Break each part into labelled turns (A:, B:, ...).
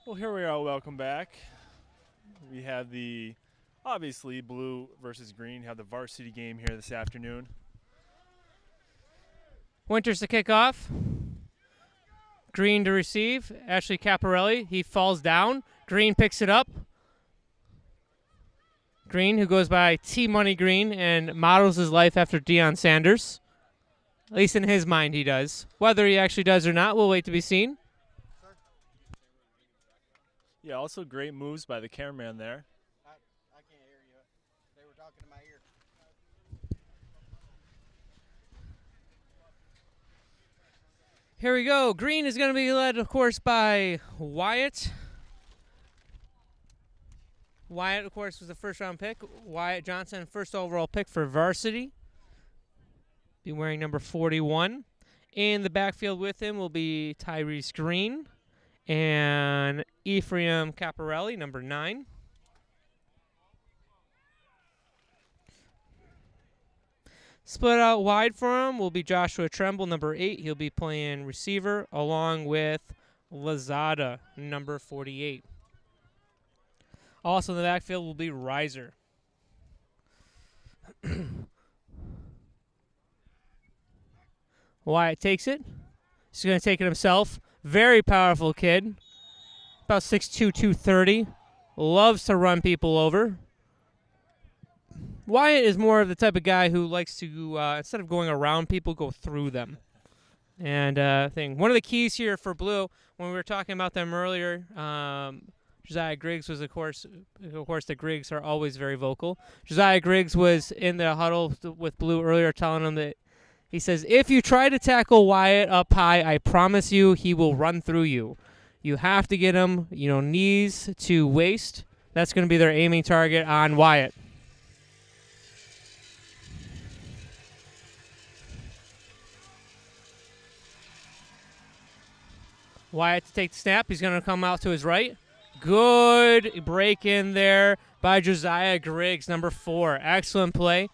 A: Well, here we are. Welcome back. We have the, obviously, blue versus green. Have the varsity game here this afternoon.
B: Winters to kick off. Green to receive. Ashley Caparelli. He falls down. Green picks it up. Green, who goes by T-Money Green and models his life after Deion Sanders. At least in his mind he does. Whether he actually does or not, we'll wait to be seen.
A: Yeah, also great moves by the cameraman there.
C: I can't hear you. They were talking to my ear.
B: Here we go. Green is going to be led, of course, by Wyatt. Wyatt, of course, was the first-round pick. Wyatt Johnson, first overall pick for varsity. Be wearing number 41. In the backfield with him will be Tyrese Green and Ephraim Caparelli, number 9. Split out wide for him will be Joshua Tremble, number 8. He'll be playing receiver along with Lazada, number 48. Also in the backfield will be Riser. Wyatt takes it. He's going to take it himself. Very powerful kid. About 6'2", 230. Loves to run people over. Wyatt is more of the type of guy who likes to, instead of going around people, go through them. And one of the keys here for Blue, when we were talking about them earlier, Josiah Griggs was, of course, the Griggs are always very vocal. Josiah Griggs was in the huddle with Blue earlier telling him that, he says, if you try to tackle Wyatt up high, I promise you he will run through you. You have to get him, knees to waist. That's going to be their aiming target on Wyatt. Wyatt to take the snap. He's going to come out to his right. Good break in there by Josiah Griggs, number 4. Excellent play.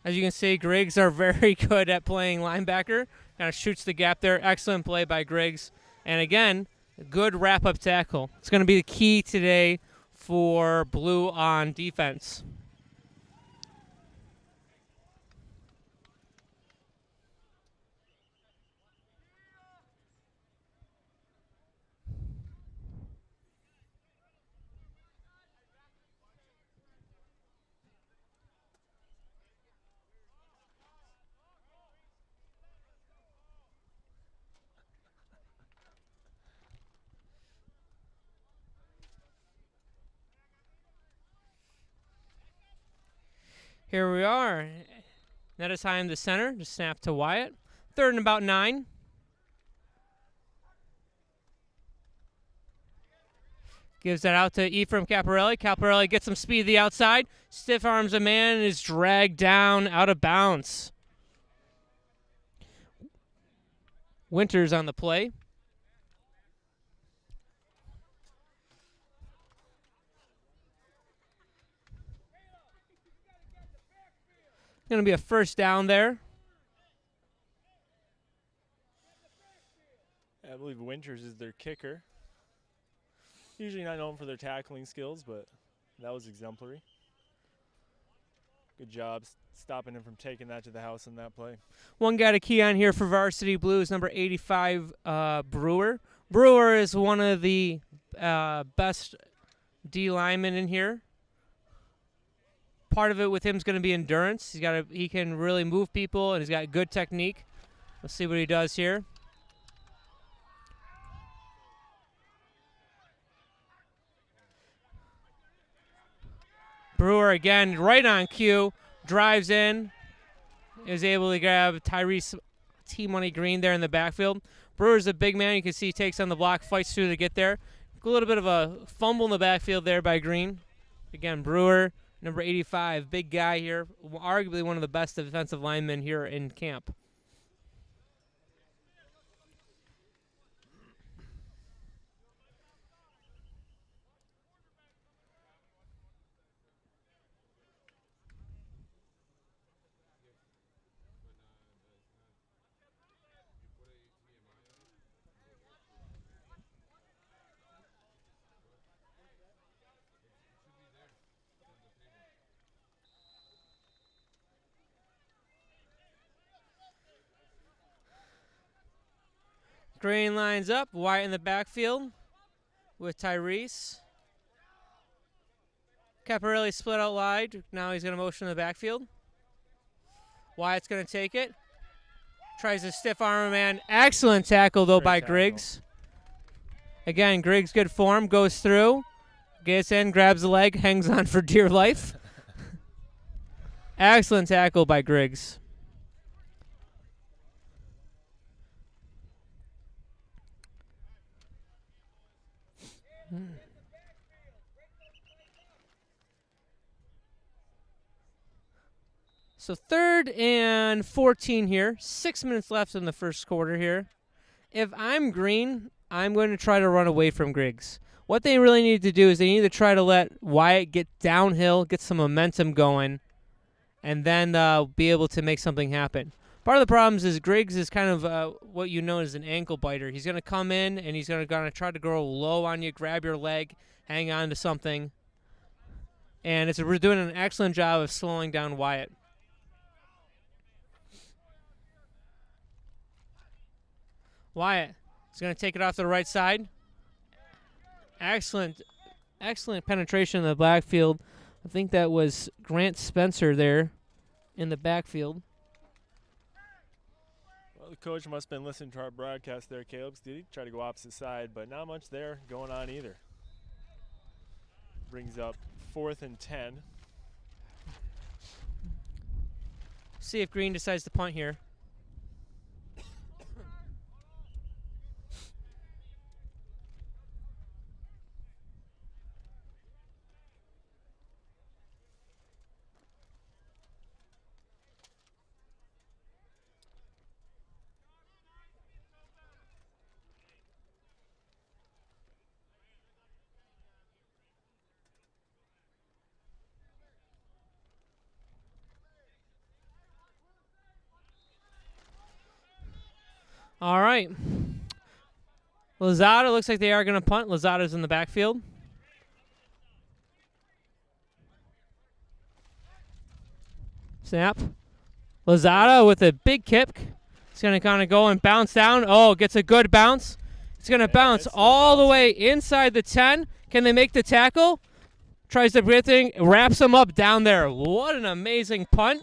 B: As you can see, Griggs are very good at playing linebacker. Kind of shoots the gap there. Excellent play by Griggs. And again, good wrap-up tackle. It's going to be the key today for Blue on defense. Here we are. That is high in the center. Just snap to Wyatt. 3rd and about 9. Gives that out to Ephraim Caparelli. Caparelli gets some speed to the outside. Stiff arms a man and is dragged down out of bounds. Winters on the play. Going to be a first down there.
A: I believe Winters is their kicker. Usually not known for their tackling skills, but that was exemplary. Good job stopping him from taking that to the house in that play.
B: One guy to key on here for Varsity Blues, number 85, Brewer. Brewer is one of the best D linemen in here. Part of it with him is going to be endurance. He can really move people, and he's got good technique. Let's see what he does here. Brewer again, right on cue, drives in, is able to grab Tyrese T-Money Green there in the backfield. Brewer's a big man. You can see he takes on the block, fights through to get there. A little bit of a fumble in the backfield there by Green. Again, Brewer, number 85, big guy here, arguably one of the best defensive linemen here in camp. Green lines up. Wyatt in the backfield with Tyrese. Caparelli split out wide. Now he's going to motion in the backfield. Wyatt's going to take it. Tries to stiff arm a man. Excellent tackle, though, by Griggs. Again, Griggs, good form, goes through. Gets in, grabs the leg, hangs on for dear life. Excellent tackle by Griggs. So 3rd and 14 here. 6 minutes left in the first quarter here. If I'm green, I'm going to try to run away from Griggs. What they really need to do is they need to try to let Wyatt get downhill, get some momentum going, and then be able to make something happen. Part of the problems is Griggs is kind of what you know as an ankle biter. He's going to come in, and he's going to try to go low on you, grab your leg, hang on to something. And we're doing an excellent job of slowing down Wyatt. Wyatt is going to take it off to the right side. Excellent penetration in the backfield. I think that was Grant Spencer there in the backfield.
A: Well, the coach must have been listening to our broadcast there, Caleb. Did he try to go opposite side, but not much there going on either. Brings up 4th and 10.
B: See if Green decides to punt here. All right. Lozada looks like they are going to punt. Lozada's in the backfield. Snap. Lozada with a big kick. It's going to kind of go and bounce down. Oh, gets a good bounce. It's going to bounce all the way inside the 10. Can they make the tackle? Tries the great thing. Wraps him up down there. What an amazing punt.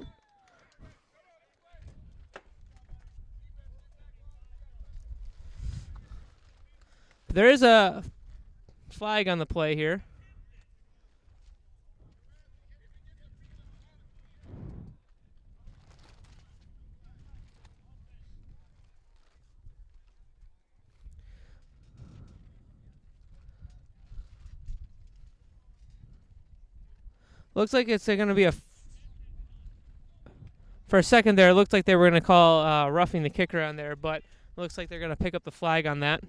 B: There is a flag on the play here. Looks like it's going to be for a second there, it looked like they were going to call roughing the kicker on there, but it looks like they're going to pick up the flag on that.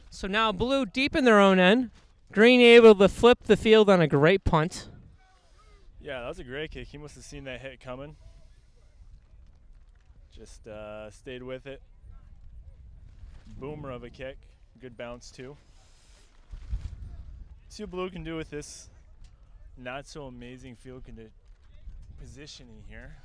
B: So now Blue deep in their own end. Green able to flip the field on a great punt.
A: Yeah, that was a great kick. He must have seen that hit coming. Just stayed with it. Boomer of a kick. Good bounce, too. See what Blue can do with this not so amazing field positioning here.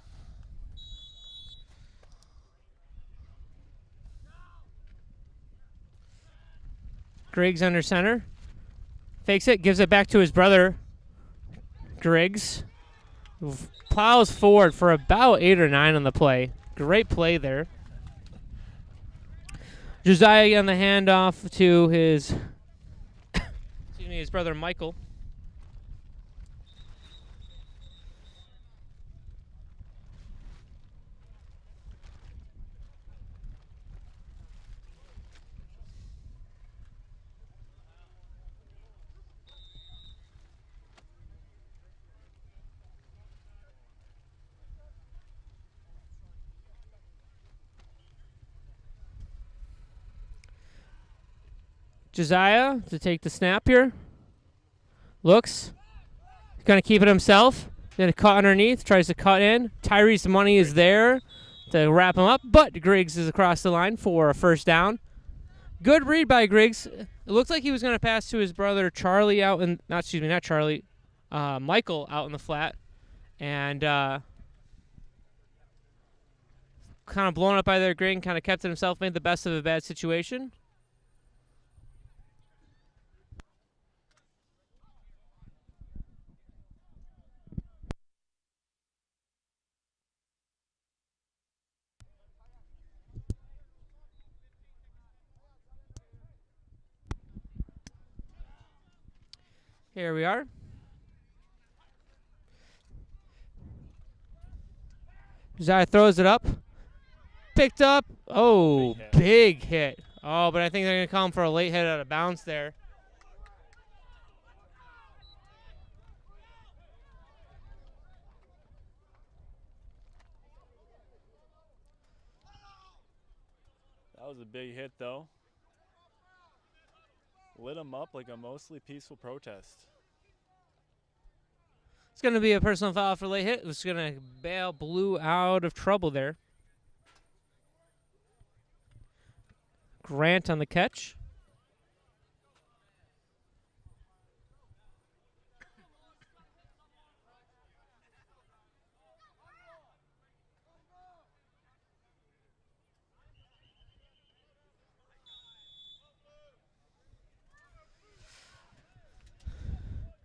B: Griggs under center. Fakes it, gives it back to his brother, Griggs. Plows forward for about 8 or 9 on the play. Great play there. Josiah on the handoff to his, his brother Michael. Josiah to take the snap here. Looks. He's going to keep it himself. Got a cut underneath, tries to cut in. Tyree's money is there to wrap him up, but Griggs is across the line for a first down. Good read by Griggs. It looked like he was going to pass to his brother Charlie out in, not Charlie, Michael out in the flat. And kind of blown up by their Green, kind of kept it himself, made the best of a bad situation. Here we are. Josiah throws it up. Picked up. Oh, big hit. Oh, but I think they're going to call him for a late hit out of bounds there.
A: That was a big hit, though. Lit him up like a mostly peaceful protest.
B: It's going to be a personal foul for late hit. It's going to bail Blue out of trouble there. Grant on the catch.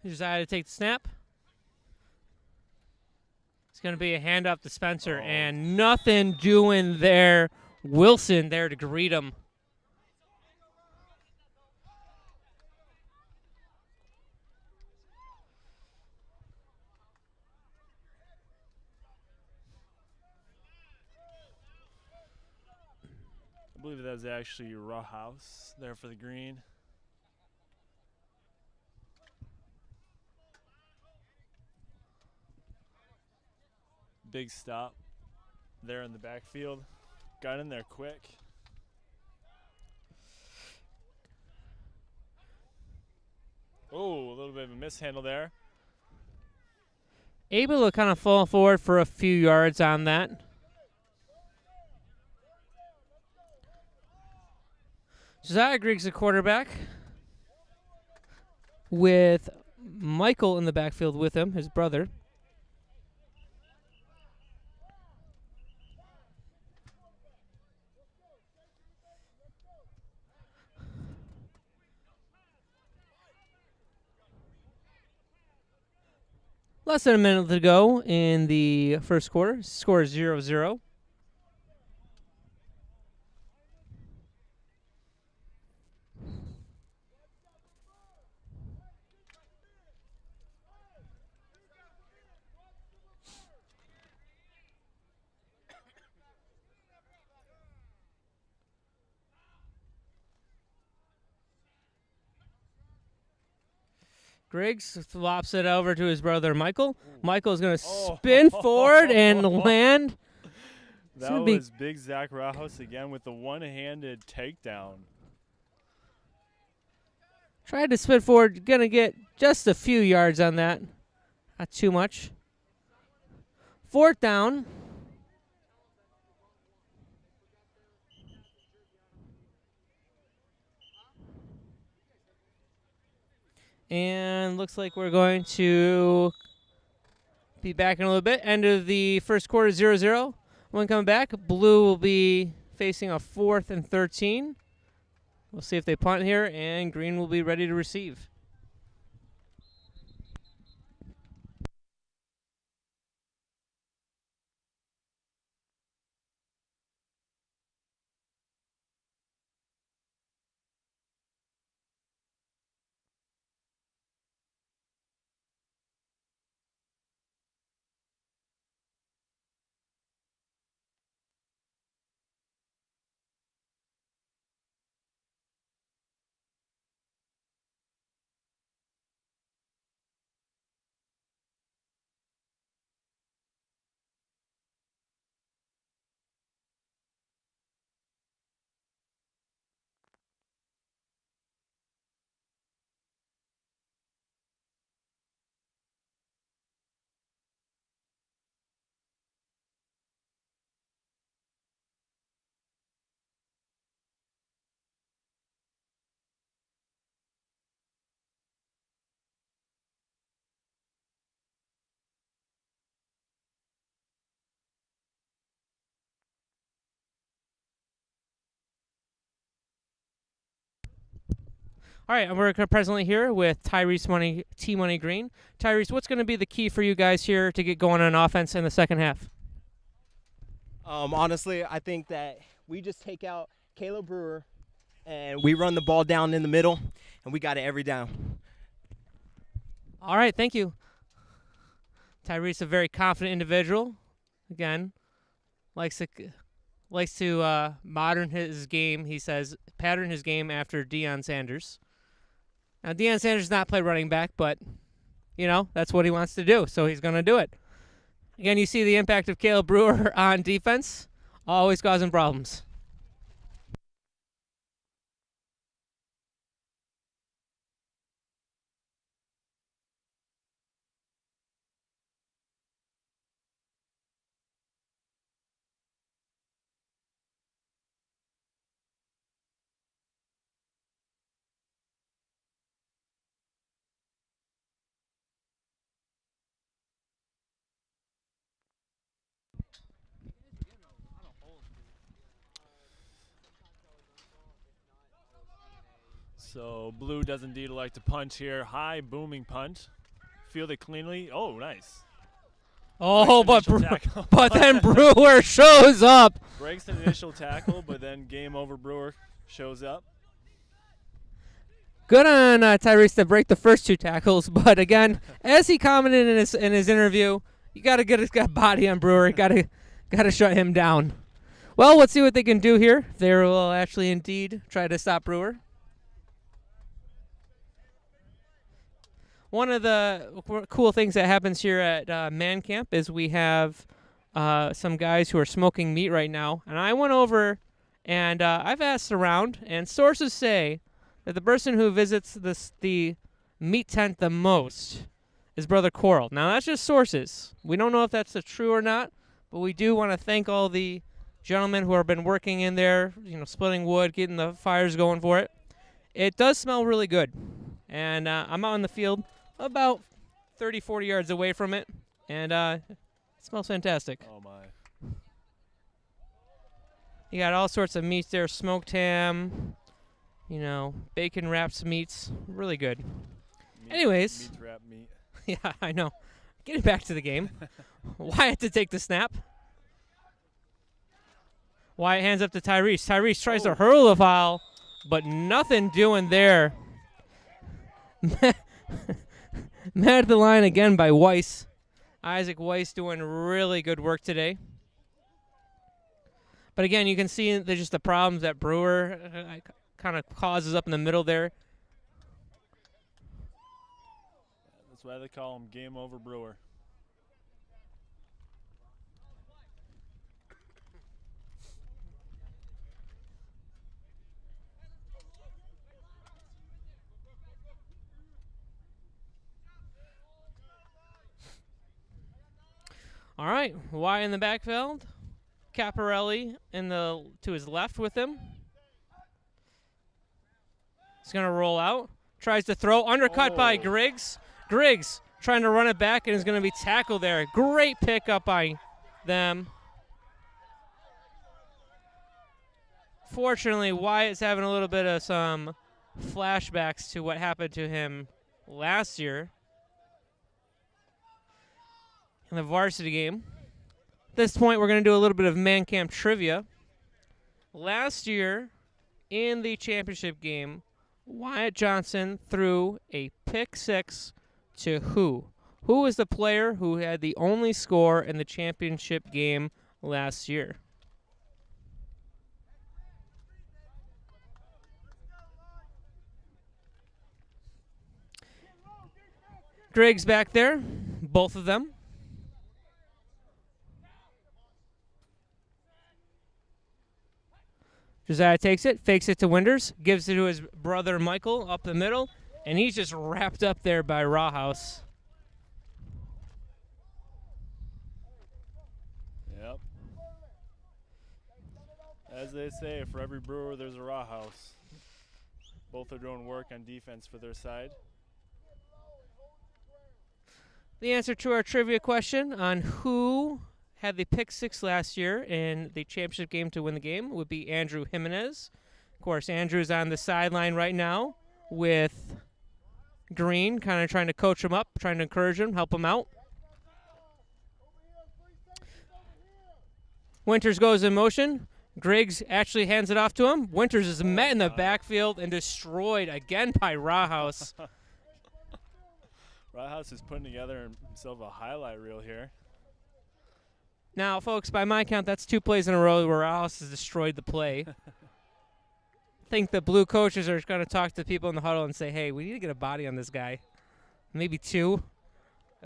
B: He decided to take the snap. It's going to be a handoff to Spencer, and nothing doing there. Wilson there to greet him.
A: I believe that was actually Rawhouse there for the green. Big stop there in the backfield. Got in there quick. Oh, a little bit of a mishandle there.
B: Able to kind of fall forward for a few yards on that. Josiah Griggs, the quarterback, with Michael in the backfield with him, his brother. Less than a minute to go in the first quarter. Score is 0-0. Griggs flops it over to his brother Michael. Michael's going to spin forward and land.
A: That was big Zach Rawhouse again with the one-handed takedown.
B: Tried to spin forward. Going to get just a few yards on that. Not too much. Fourth down. And looks like we're going to be back in a little bit. End of the first quarter, 0-0. When coming back, Blue will be facing a 4th and 13. We'll see if they punt here, and Green will be ready to receive. All right, and we're presently here with Tyrese T-Money Green. Tyrese, what's going to be the key for you guys here to get going on offense in the second half?
C: Honestly, I think that we just take out Caleb Brewer and we run the ball down in the middle, and we got it every down.
B: All right, thank you. Tyrese, a very confident individual. Again, likes to modern his game. He says pattern his game after Deion Sanders. Now, Deion Sanders does not play running back, but, that's what he wants to do, so he's going to do it. Again, you see the impact of Caleb Brewer on defense, always causing problems.
A: So blue does indeed like to punch here. High booming punt. Field it cleanly. Oh, nice.
B: Oh,
A: Breaks
B: but
A: initial tackle.
B: but then Brewer shows up.
A: Breaks an initial tackle, but then game over. Brewer shows up.
B: Good on Tyrese to break the first two tackles, but again, as he commented in his interview, you got to get his body on Brewer. Got to shut him down. Well, let's see what they can do here. They will actually indeed try to stop Brewer. One of the cool things that happens here at Man Camp is we have some guys who are smoking meat right now. And I went over and I've asked around, and sources say that the person who visits the meat tent the most is Brother Coral. Now, that's just sources. We don't know if that's true or not, but we do want to thank all the gentlemen who have been working in there, splitting wood, getting the fires going for it. It does smell really good. And I'm out in the field about 30, 40 yards away from it, and it smells fantastic.
A: Oh, my.
B: You got all sorts of meats there, smoked ham, bacon wrapped meats. Really good. Anyways.
A: Meat wrap meat.
B: Yeah, I know. Getting back to the game. Wyatt to take the snap. Wyatt hands up to Tyrese. Tyrese tries to hurl the foul, but nothing doing there. Mad at the line again by Weiss. Isaac Weiss doing really good work today. But again, you can see there's just the problems that Brewer kind of causes up in the middle there.
A: That's why they call him Game Over Brewer.
B: All right, Y in the backfield. Caparelli to his left with him. He's going to roll out. Tries to throw. Undercut by Griggs. Griggs trying to run it back and is going to be tackled there. Great pickup by them. Fortunately, Wyatt's having a little bit of some flashbacks to what happened to him last year in the varsity game. At this point, we're going to do a little bit of Man Camp trivia. Last year, in the championship game, Wyatt Johnson threw a pick six to who? Who was the player who had the only score in the championship game last year? Griggs back there, both of them. Josiah takes it, fakes it to Winders, gives it to his brother Michael up the middle, and he's just wrapped up there by Rawhouse.
A: Yep. As they say, for every Brewer, there's a Rawhouse. Both are doing work on defense for their side.
B: The answer to our trivia question on who had the pick six last year in the championship game to win the game would be Andrew Jimenez. Of course, Andrew's on the sideline right now, with Green, kind of trying to coach him up, trying to encourage him, help him out. Winters goes in motion. Griggs actually hands it off to him. Winters is met in the backfield and destroyed again by Rawhouse.
A: Rawhouse is putting together himself a highlight reel here.
B: Now, folks, by my count, that's 2 plays in a row where Rawhouse has destroyed the play. I think the blue coaches are going to talk to people in the huddle and say, hey, we need to get a body on this guy. Maybe 2.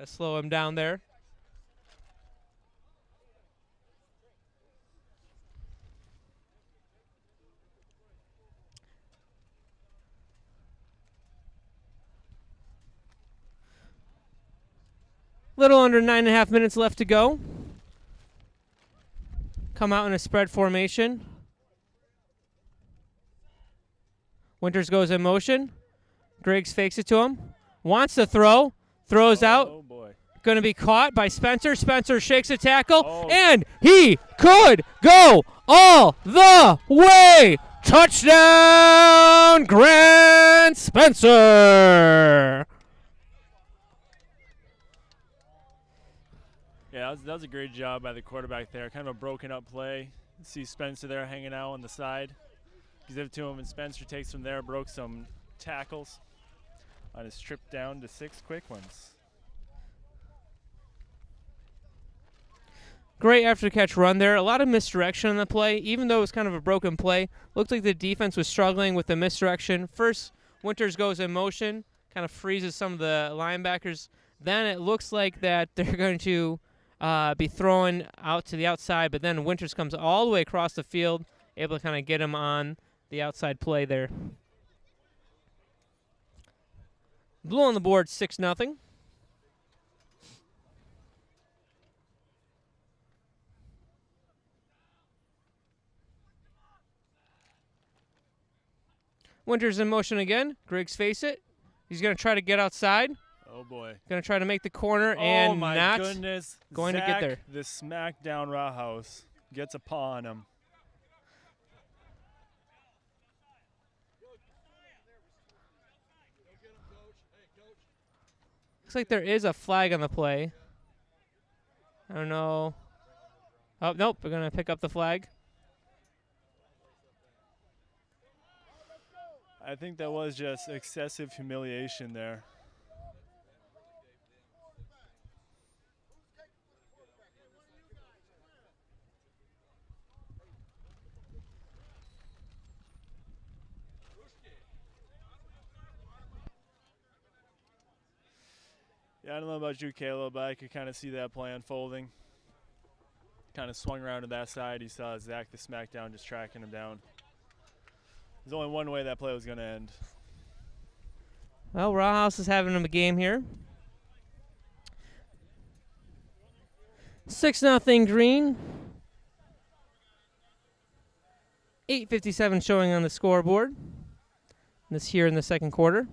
B: Slow him down there. Little under 9.5 minutes left to go. Come out in a spread formation. Winters goes in motion. Griggs fakes it to him. Wants to throw. Throws out.
A: Oh, boy.
B: Going to be caught by Spencer. Spencer shakes a tackle. And he could go all the way. Touchdown, Grant Spencer.
A: Yeah, that was a great job by the quarterback there. Kind of a broken up play. See Spencer there hanging out on the side. Gives it to him, and Spencer takes from there, broke some tackles on his trip down to 6 quick ones.
B: Great after-catch run there. A lot of misdirection on the play, even though it was kind of a broken play. Looked like the defense was struggling with the misdirection. First, Winters goes in motion, kind of freezes some of the linebackers. Then it looks like that they're going to be throwing out to the outside, but then Winters comes all the way across the field, able to kind of get him on the outside play there. Blue on the board, 6-0. Winters in motion again. Griggs face it. He's going to try to get outside.
A: Oh, boy.
B: Going to try to make the corner and
A: my
B: not
A: goodness.
B: going
A: Zach,
B: to get there.
A: The smackdown Rawhouse gets a paw on him.
B: Looks like there is a flag on the play. I don't know. Oh, nope. We're going to pick up the flag.
A: I think that was just excessive humiliation there. Yeah, I don't know about you, Caleb, but I could kind of see that play unfolding. Kind of swung around to that side. He saw Zach the smackdown just tracking him down. There's only one way that play was going to end.
B: Well, Rawhouse is having him a game here. 6-0 Green. 8:57 showing on the scoreboard. This here in the second quarter.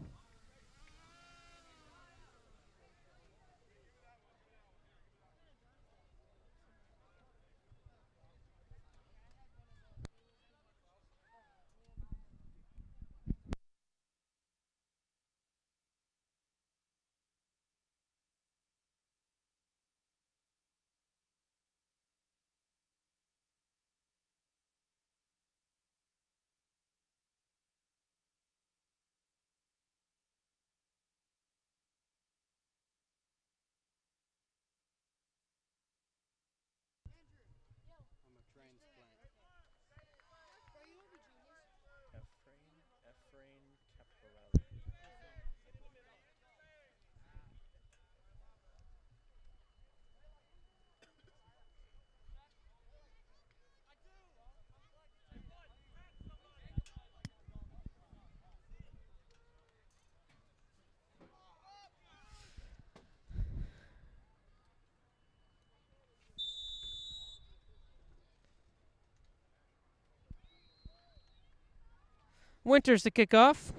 B: Winters to kick off.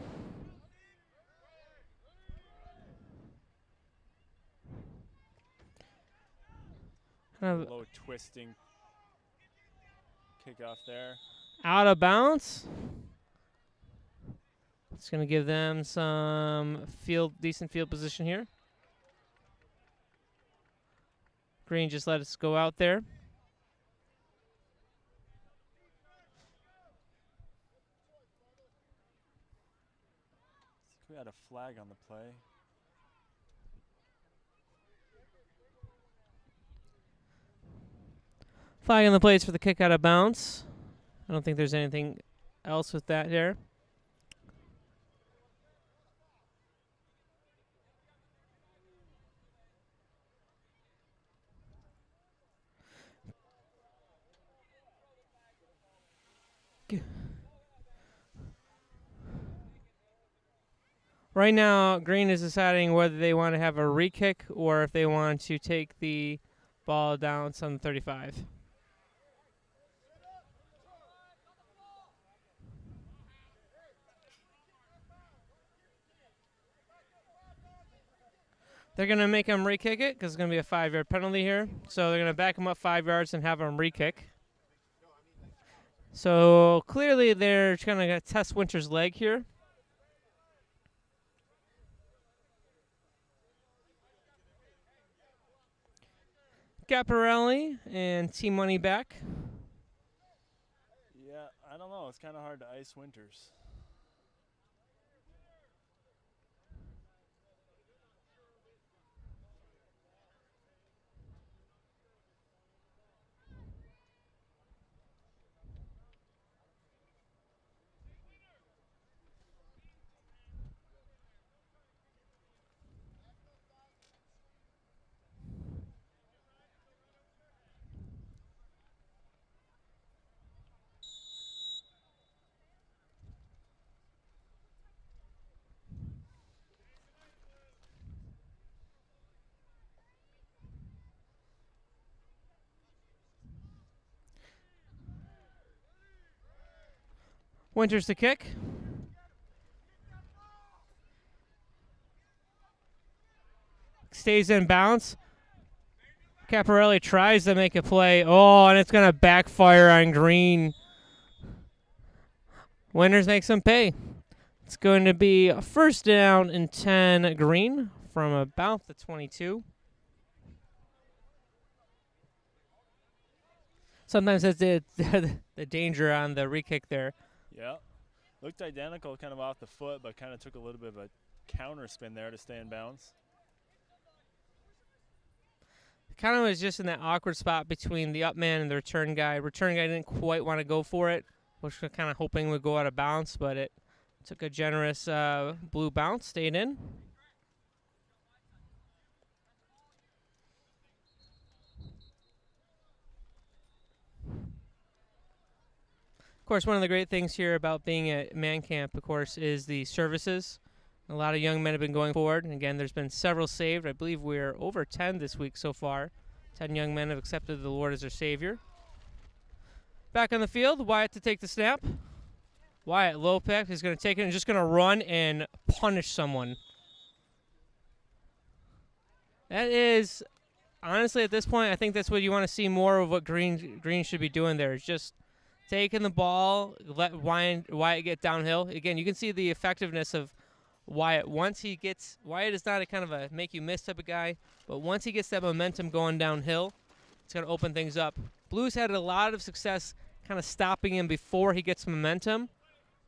A: Low twisting kickoff there.
B: Out of bounds. It's going to give them some decent field position here. Green just let us go out there.
A: We had a flag on the play.
B: Flag on the plays for the kick out of bounds. I don't think there's anything else with that here. Right now, Green is deciding whether they want to have a re-kick or if they want to take the ball down some 35. They're going to make him re-kick it because it's going to be a 5-yard penalty here. So they're going to back him up 5 yards and have him re-kick. So clearly they're going to test Winter's leg here. Caparelli and T-Money back.
A: Yeah, I don't know. It's kind of hard to ice Winters.
B: Winters to kick. Stays in bounds. Caparelli tries to make a play. Oh, and it's going to backfire on Green. Winters makes him pay. It's going to be a first down and 10 Green from about the 22. Sometimes that's the danger on the re-kick there.
A: Yeah. Looked identical kind of off the foot, but kind of took a little bit of a counter spin there to stay in bounds.
B: Kind of was just in that awkward spot between the up man and the return guy. Return guy didn't quite want to go for it, which we're kind of hoping would go out of bounds, but it took a generous blue bounce, stayed in. Of course, one of the great things here about being at man camp, of course, is the services. A lot of young men have been going forward. And again, there's been several saved. I believe we're over 10 this week so far. 10 young men have accepted the Lord as their Savior. Back on the field, Wyatt to take the snap. Wyatt, low pick. He's going to take it and just going to run and punish someone. That is, honestly, at this point, I think that's what you want to see more of what Green should be doing there. Is just taking the ball, let Wyatt get downhill. Again, you can see the effectiveness of Wyatt. Wyatt is not a kind of a make you miss type of guy, but once he gets that momentum going downhill, it's going to open things up. Blues had a lot of success kind of stopping him before he gets momentum,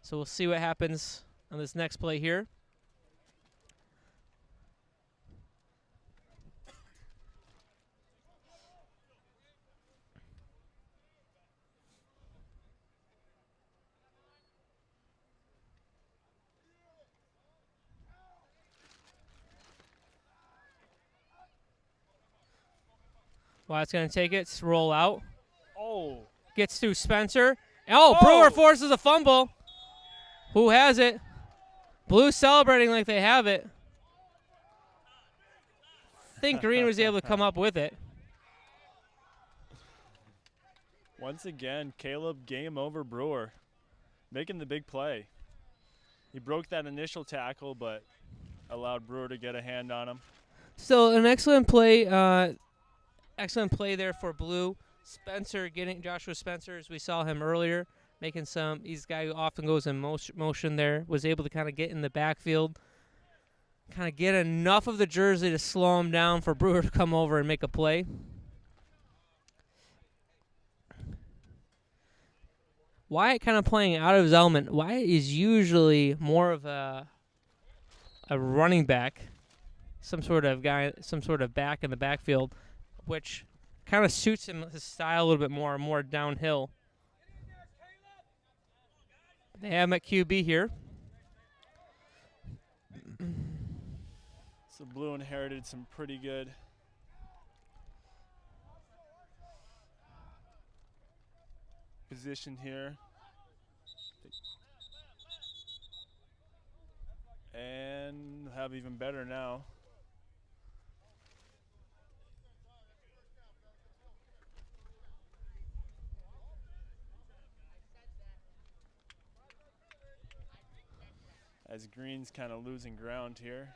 B: so we'll see what happens on this next play here. Wyatt's going to take it, roll out.
A: Oh.
B: Gets to Spencer. Oh,
A: Oh.
B: Brewer forces a fumble. Who has it? Blues celebrating like they have it. I think Green was able to come up with it.
A: Once again, Caleb game over Brewer, making the big play. He broke that initial tackle, but allowed Brewer to get a hand on him.
B: Still an excellent play. Excellent play there for Blue. Joshua Spencer, as we saw him earlier, making some. He's a guy who often goes in motion there. Was able to kind of get in the backfield, kind of get enough of the jersey to slow him down for Brewer to come over and make a play. Wyatt kind of playing out of his element. Wyatt is usually more of a running back, some sort of guy, some sort of back in the backfield, which kind of suits him, his style a little bit more downhill. They have him at QB here.
A: So Blue inherited some pretty good position here. And have even better now. As Green's kind of losing ground here.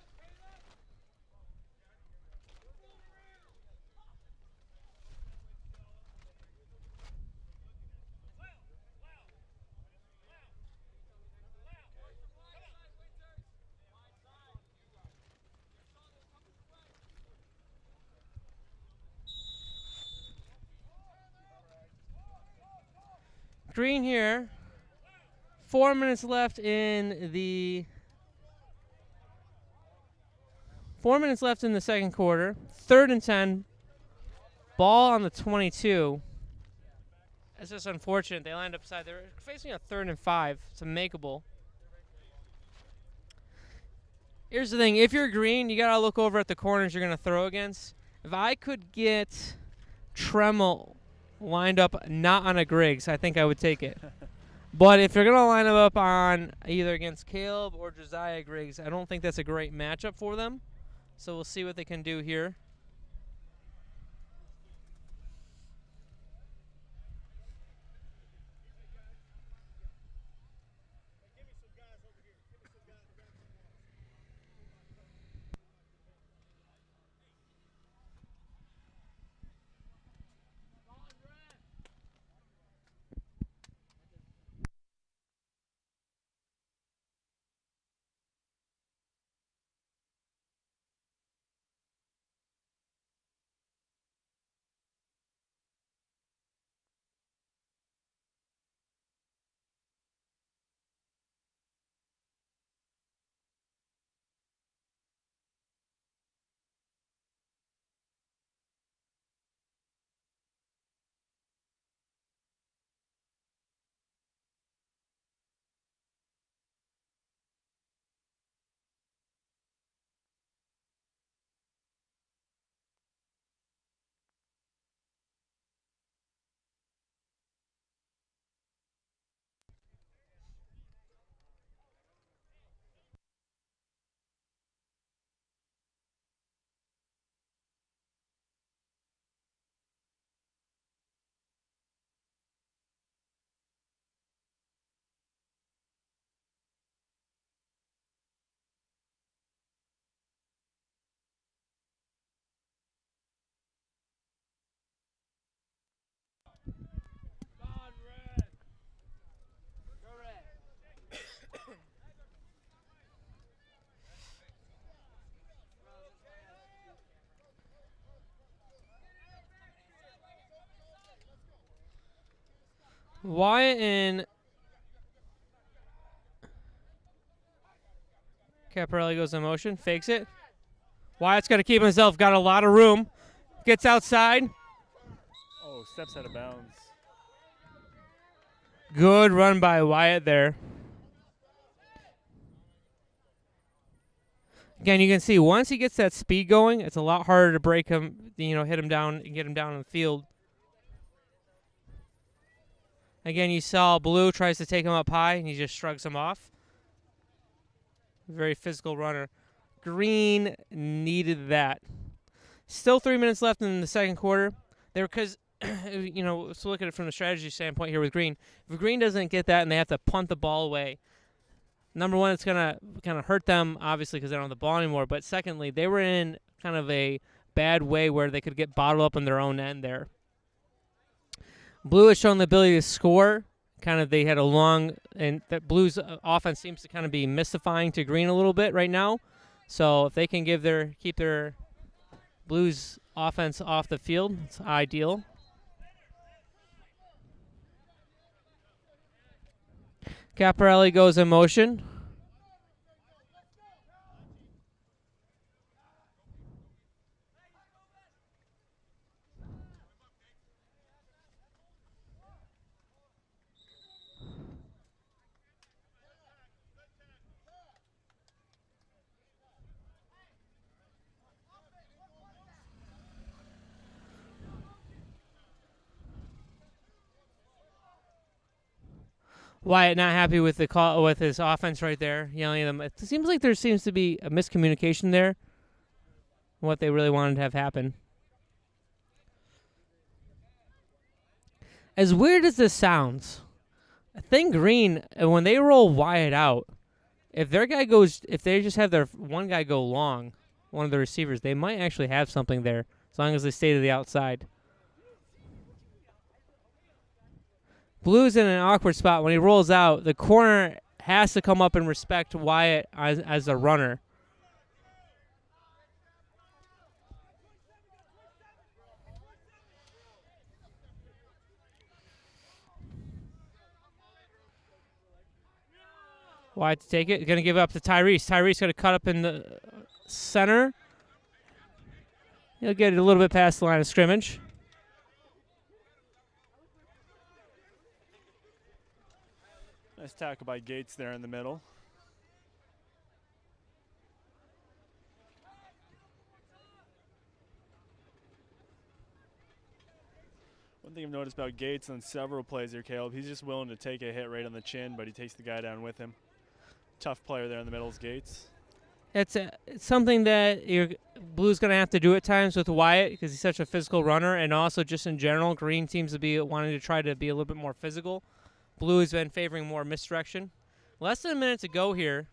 B: Green here. 4 minutes left in the 4 minutes left in the second quarter. 3rd and 10. Ball on the 22. That's just unfortunate. They lined up side. They're facing a 3rd and 5. It's a makeable. Here's the thing. If you're Green, you got to look over at the corners you're going to throw against. If I could get Tremmel lined up not on a Griggs, I think I would take it. But if you're going to line them up on either against Caleb or Josiah Griggs, I don't think that's a great matchup for them. So we'll see what they can do here. Wyatt and Caparelli goes in motion, fakes it. Wyatt's got to keep himself, got a lot of room. Gets outside.
A: Oh, steps out of bounds.
B: Good run by Wyatt there. Again, you can see once he gets that speed going, it's a lot harder to break him, hit him down and get him down on the field. Again, you saw Blue tries to take him up high, and he just shrugs him off. Very physical runner. Green needed that. Still 3 minutes left in the second quarter. Let's look at it from the strategy standpoint here with Green. If Green doesn't get that and they have to punt the ball away, number one, it's going to kind of hurt them, obviously, because they don't have the ball anymore. But secondly, they were in kind of a bad way where they could get bottled up in their own end there. Blue has shown the ability to score kind of they had a long, and that Blues offense seems to kind of be mystifying to Green a little bit right now. So if they can keep their Blues offense off the field, it's ideal. Caparelli goes in motion. Wyatt not happy with the call with his offense right there, yelling at them. It seems like there seems to be a miscommunication there. What they really wanted to have happen. As weird as this sounds, I think Green, when they roll Wyatt out, if they just have their one guy go long, one of the receivers, they might actually have something there as long as they stay to the outside. Blue's in an awkward spot. When he rolls out, the corner has to come up and respect Wyatt as a runner. Wyatt to take it. Going to give it up to Tyrese. Tyrese going to cut up in the center. He'll get it a little bit past the line of scrimmage.
A: Nice tackle by Gates there in the middle. One thing I've noticed about Gates on several plays here, Caleb, he's just willing to take a hit right on the chin, but he takes the guy down with him. Tough player there in the middle is Gates.
B: It's something that your Blue's going to have to do at times with Wyatt because he's such a physical runner, and also just in general, Green seems to be wanting to try to be a little bit more physical. Blue has been favoring more misdirection. Less than a minute to go here.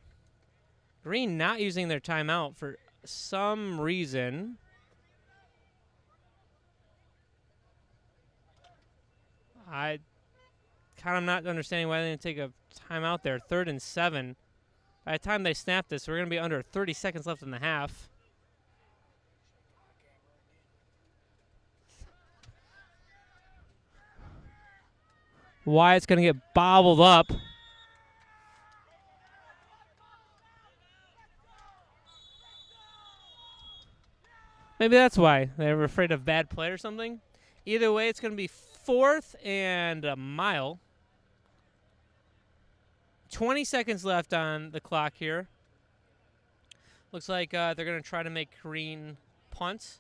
B: Green not using their timeout for some reason. I kind of not understanding why they didn't take a timeout there. 3rd and 7. By the time they snap this, we're going to be under 30 seconds left in the half. Wyatt's going to get bobbled up. Maybe that's why. They were afraid of bad play or something. Either way, it's going to be 4th and a mile. 20 seconds left on the clock here. Looks like they're going to try to make Green punt.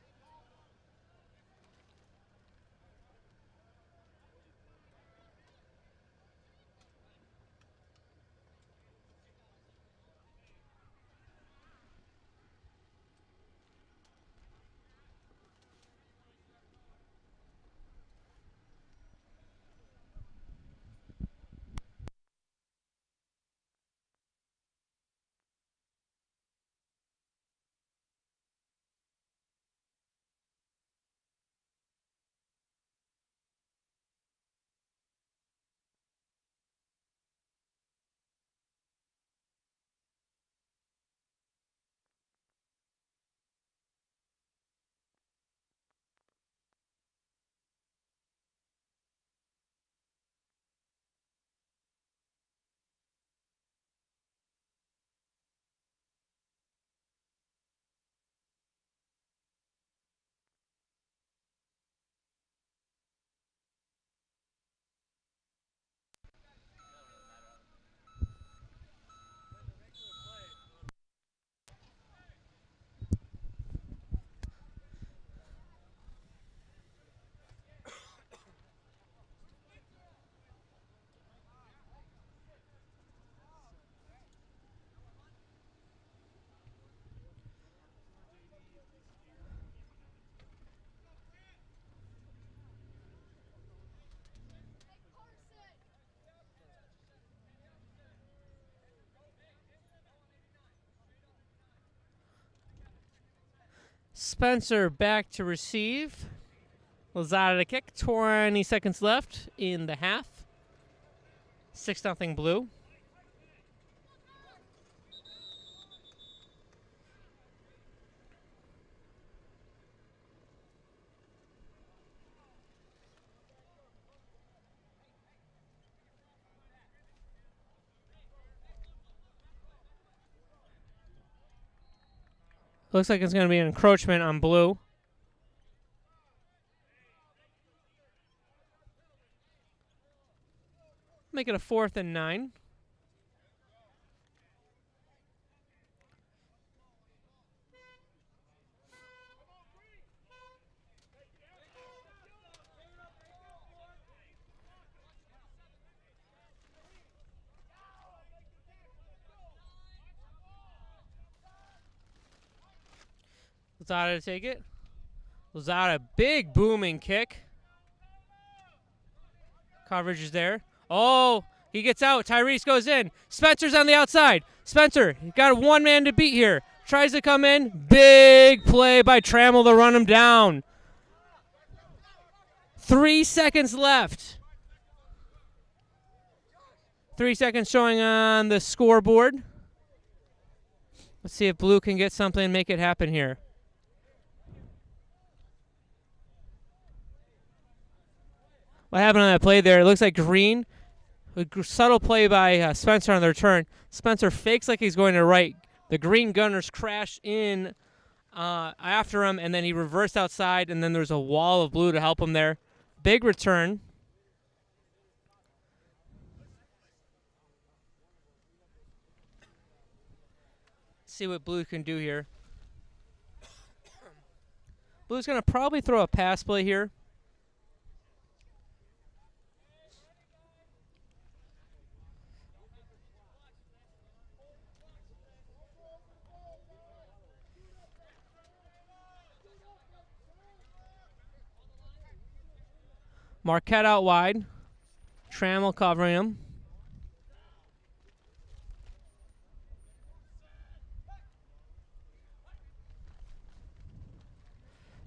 B: Spencer back to receive. Lozada to kick. 20 seconds left in the half. 6-0 blue. Looks like it's going to be an encroachment on blue. Make it a 4th and 9. Lozada to take it. Lozada, big booming kick. Coverage is there. Oh, he gets out. Tyrese goes in. Spencer's on the outside. Spencer, he got one man to beat here. Tries to come in. Big play by Trammell to run him down. 3 seconds left. 3 seconds showing on the scoreboard. Let's see if blue can get something and make it happen here. What happened on that play there? It looks like green. A subtle play by Spencer on the return. Spencer fakes like he's going to right. The green gunners crash in after him, and then he reversed outside, and then there's a wall of blue to help him there. Big return. See what blue can do here. Blue's going to probably throw a pass play here. Marquette out wide. Trammell covering him.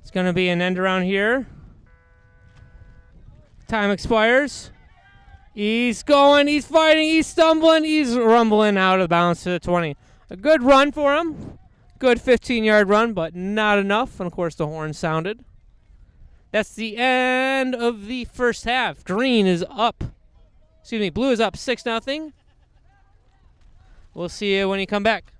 B: It's going to be an end around here. Time expires. He's going, he's fighting, he's stumbling, he's rumbling out of bounds to the 20. A good run for him. Good 15-yard run, but not enough. And, of course, the horn sounded. That's the end of the first half. Green is up. Excuse me, blue is up 6-0. We'll see you when you come back.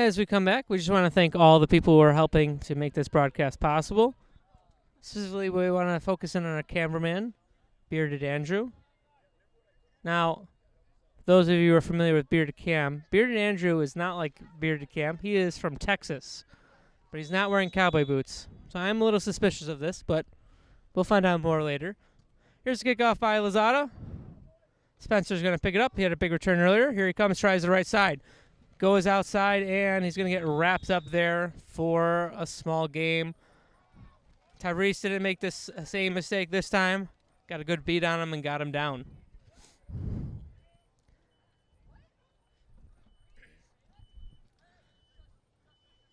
B: As we come back, we just want to thank all the people who are helping to make this broadcast possible. Specifically, we want to focus in on our cameraman, Bearded Andrew. Now, those of you who are familiar with Bearded Cam, Bearded Andrew is not like Bearded Cam. He is from Texas, but he's not wearing cowboy boots. So I'm a little suspicious of this, but we'll find out more later. Here's a kickoff by Lozada. Spencer's going to pick it up. He had a big return earlier. Here he comes, tries the right side. Goes outside, and he's going to get wrapped up there for a small game. Tyrese didn't make this same mistake this time. Got a good beat on him and got him down.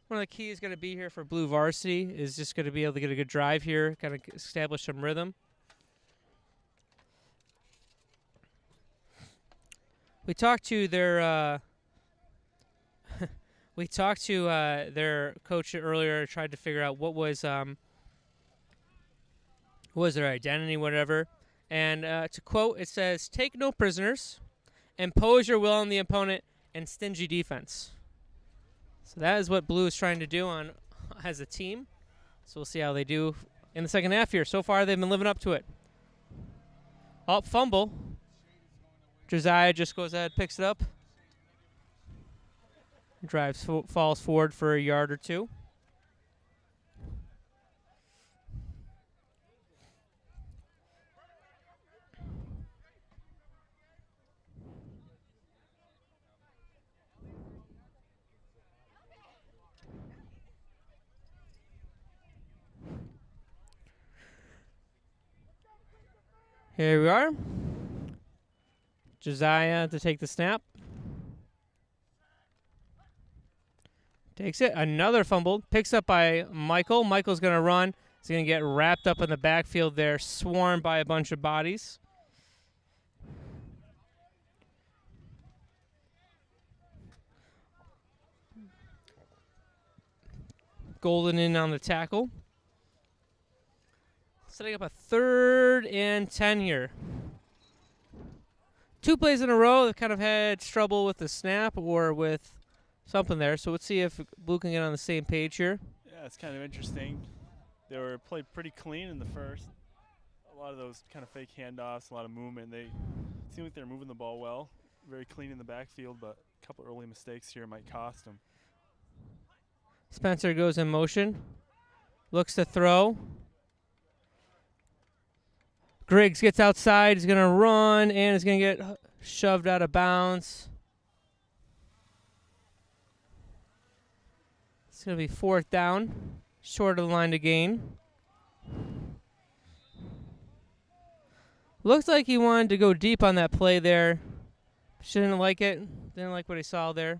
B: One of the keys going to be here for Blue Varsity is just going to be able to get a good drive here, kind of establish some rhythm. We talked to their their coach earlier, tried to figure out what was their identity, whatever. And to quote, it says, "Take no prisoners, impose your will on the opponent, and stingy defense." So that is what Blue is trying to do on as a team. So we'll see how they do in the second half here. So far, they've been living up to it. Oh, fumble. Josiah just goes ahead, picks it up. Drives, falls forward for a yard or two. Here we are. Josiah to take the snap. Takes it. Another fumble. Picks up by Michael. Michael's going to run. He's going to get wrapped up in the backfield there, swarmed by a bunch of bodies. Golden in on the tackle. Setting up a 3rd and 10 here. 2 plays in a row. They've kind of had trouble with the snap or with something there. So let's see if Blue can get on the same page here.
A: Yeah, it's kind of interesting. They were played pretty clean in the first. A lot of those kind of fake handoffs, a lot of movement. They seem like they're moving the ball well. Very clean in the backfield, but a couple early mistakes here might cost them.
B: Spencer goes in motion. Looks to throw. Griggs gets outside. He's going to run, and is going to get shoved out of bounds. It's going to be 4th down, short of the line to gain. Looks like he wanted to go deep on that play there. Didn't like it. Didn't like what he saw there.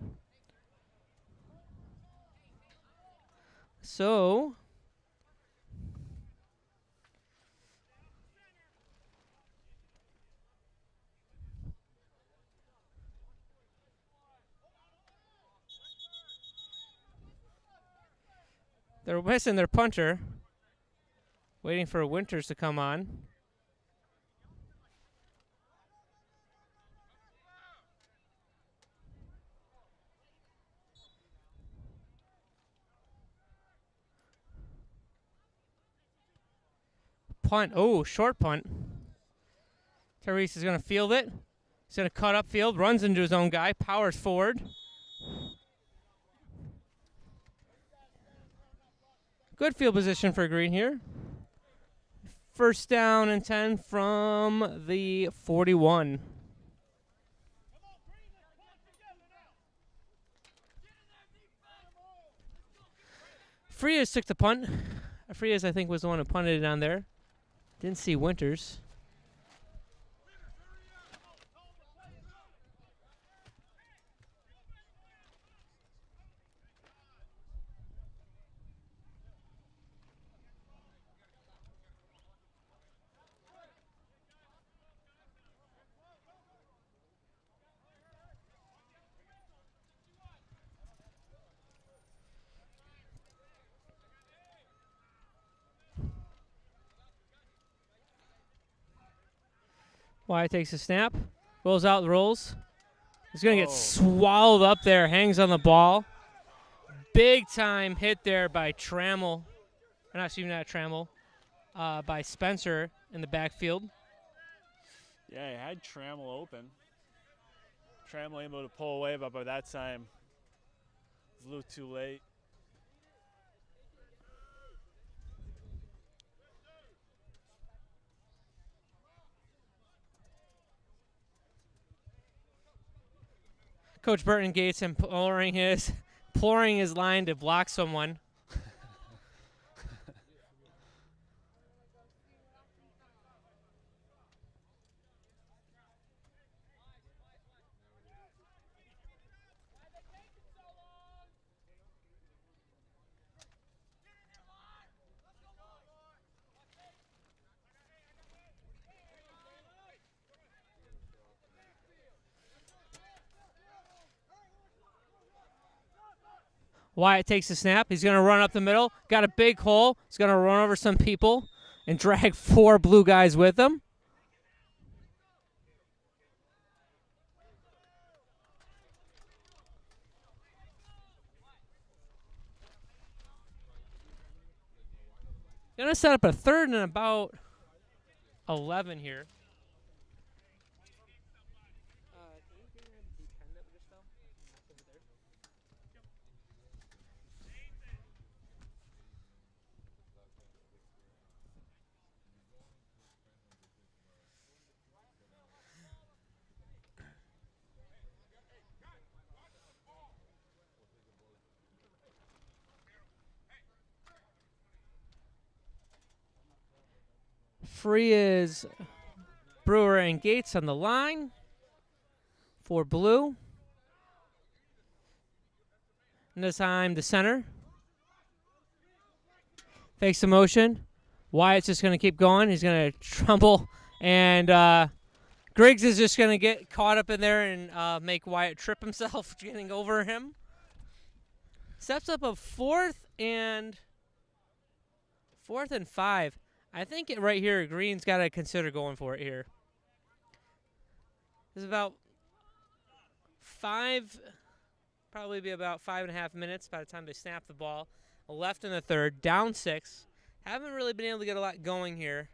B: So they're missing their punter. Waiting for Winters to come on. Punt. Oh, short punt. Tyrese is going to field it. He's going to cut upfield, runs into his own guy, powers forward. Good field position for Green here. 1st down and 10 from the 41. Frias took the punt. Frias, I think, was the one who punted it on there. Didn't see Winters. Wyatt takes a snap, rolls out, rolls. He's going to get swallowed up there, hangs on the ball. big time hit there by Trammell. Not excuse me, not Trammell. By Spencer in the backfield.
A: Yeah, he had Trammell open. Trammell able to pull away, but by that time, it was a little too late.
B: Coach Burton Gates imploring his line to block someone. Wyatt takes the snap. He's going to run up the middle. Got a big hole. He's going to run over some people and drag 4 blue guys with him. Going to set up a 3rd and about 11 here. Free is Brewer and Gates on the line for blue. And this time the center. Fakes the motion. Wyatt's just going to keep going. He's going to trumble. And Griggs is just going to get caught up in there and make Wyatt trip himself getting over him. Steps up a 4th and 5. I think right here, Green's got to consider going for it here. There's about 5, probably be about 5.5 minutes by the time they snap the ball. Left in the 3rd, down 6. Haven't really been able to get a lot going here.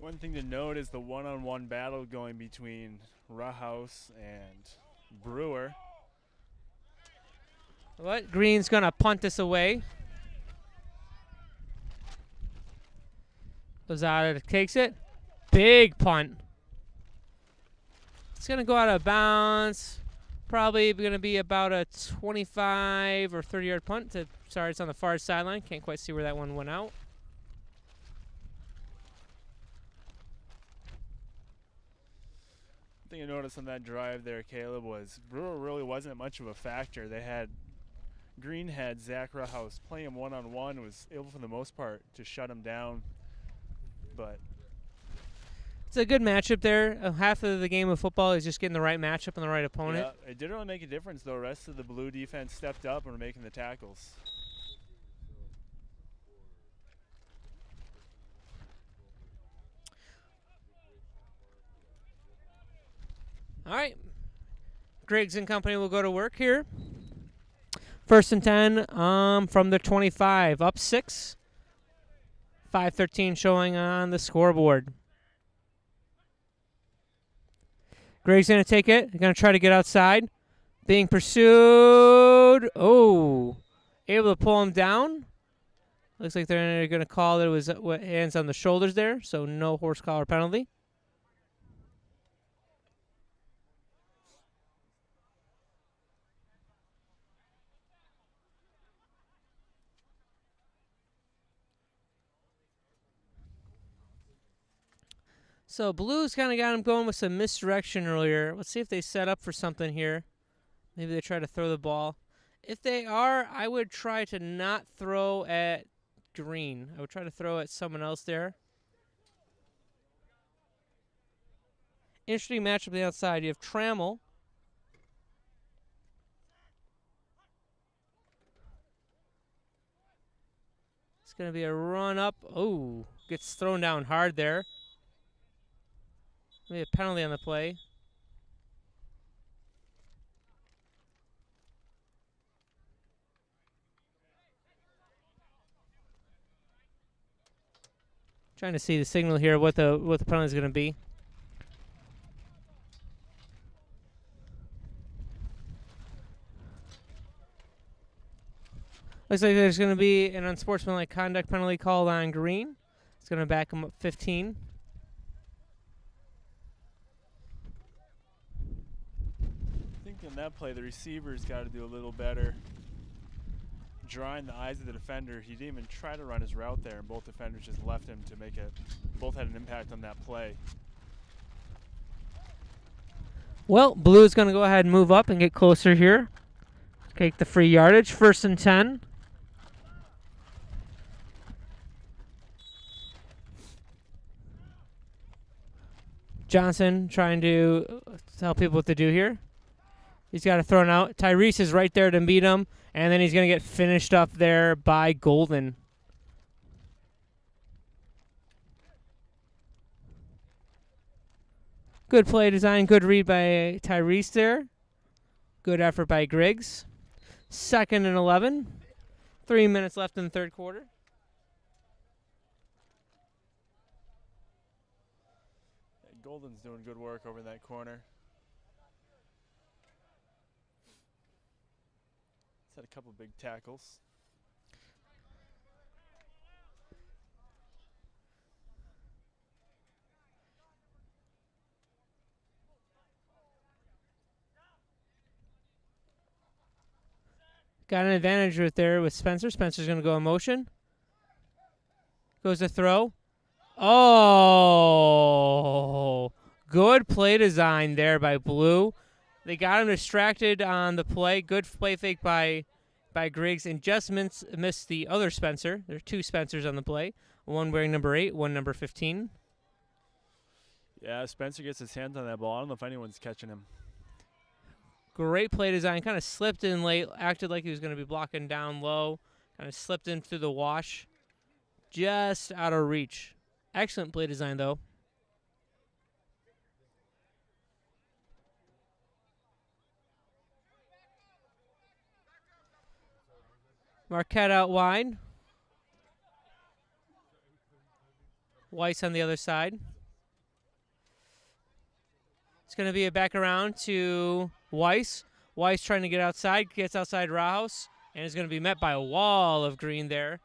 A: One thing to note is the one-on-one battle going between Rawhouse and Brewer.
B: What? Green's going to punt this away. Lozada takes it. Big punt. It's going to go out of bounds. Probably going to be about a 25 or 30-yard punt. Sorry, it's on the far sideline. Can't quite see where that one went out.
A: The thing I noticed on that drive there, Caleb, was Brewer really wasn't much of a factor. Green had Zach Rawhouse playing him one-on-one, was able for the most part to shut him down. But
B: it's a good matchup there. Half of the game of football is just getting the right matchup and the right opponent.
A: Yeah, it didn't really make a difference, though. The rest of the blue defense stepped up and were making the tackles.
B: All right. Griggs and company will go to work here. 1st and 10 from the 25. Up 6. 5:13 showing on the scoreboard. Griggs going to take it. They're going to try to get outside. Being pursued. Oh. Able to pull him down. Looks like they're going to call that it was hands on the shoulders there, so no horse collar penalty. So Blues kind of got him going with some misdirection earlier. Let's see if they set up for something here. Maybe they try to throw the ball. If they are, I would try to not throw at Green. I would try to throw at someone else there. Interesting matchup on the outside. You have Trammell. It's going to be a run up. Oh, gets thrown down hard there. Maybe a penalty on the play. Trying to see the signal here, what the penalty is going to be. Looks like there's going to be an unsportsmanlike conduct penalty called on Green. It's going to back him up 15.
A: I think in that play, the receiver's got to do a little better drawing the eyes of the defender. He didn't even try to run his route there, and both defenders just left him to make it. Both had an impact on that play.
B: Well, blue is going to go ahead and move up and get closer here. Take the free yardage. 1st and 10. Johnson trying to tell people what to do here. He's got to throw it out. Tyrese is right there to meet him, and then he's going to get finished up there by Golden. Good play design, good read by Tyrese there. Good effort by Griggs. 2nd and 11. 3 minutes left in the 3rd quarter.
A: Golden's doing good work over in that corner. He's had a couple big tackles.
B: Got an advantage right there with Spencer. Spencer's going to go in motion. Goes to throw. Oh, good play design there by Blue. They got him distracted on the play. Good play fake by Griggs, and just missed the other Spencer. There are 2 Spencers on the play. One wearing number 8, one number 15.
A: Yeah, Spencer gets his hands on that ball. I don't know if anyone's catching him.
B: Great play design. Kind of slipped in late. Acted like he was going to be blocking down low. Kind of slipped in through the wash. Just out of reach. Excellent play design, though. Marquette out wide. Weiss on the other side. It's going to be a back around to Weiss. Weiss trying to get outside. Gets outside Rouse. And is going to be met by a wall of Green there.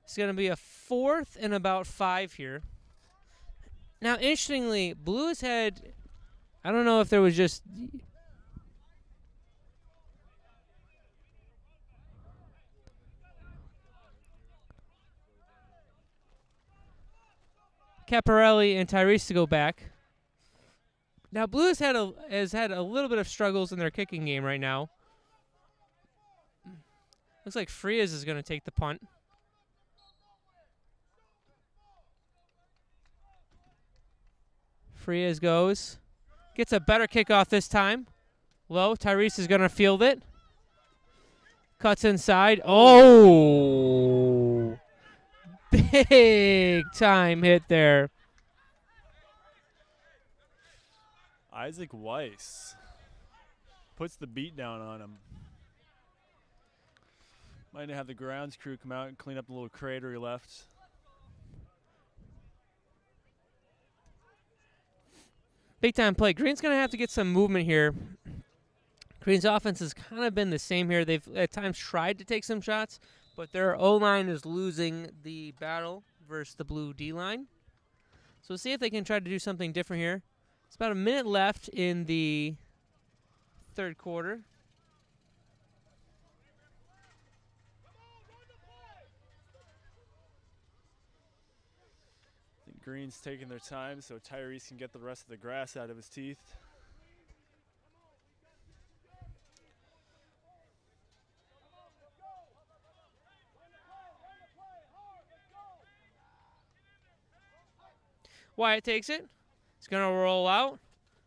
B: It's going to be a 4th and about 5 here. Now, interestingly, Blues had, I don't know if there was just, Caparelli and Tyrese to go back. Now, Blues has had a little bit of struggles in their kicking game right now. Looks like Frias is going to take the punt. Frias goes. Gets a better kickoff this time. Low. Tyrese is going to field it. Cuts inside. Oh! Big time hit there.
A: Isaac Weiss puts the beat down on him. Might have the grounds crew come out and clean up the little crater he left.
B: Big time play. Green's going to have to get some movement here. Green's offense has kind of been the same here. They've at times tried to take some shots, but their O-line is losing the battle versus the blue D-line. So we'll see if they can try to do something different here. It's about a minute left in the 3rd quarter.
A: Green's taking their time so Tyrese can get the rest of the grass out of his teeth.
B: Wyatt takes it. He's going to roll out.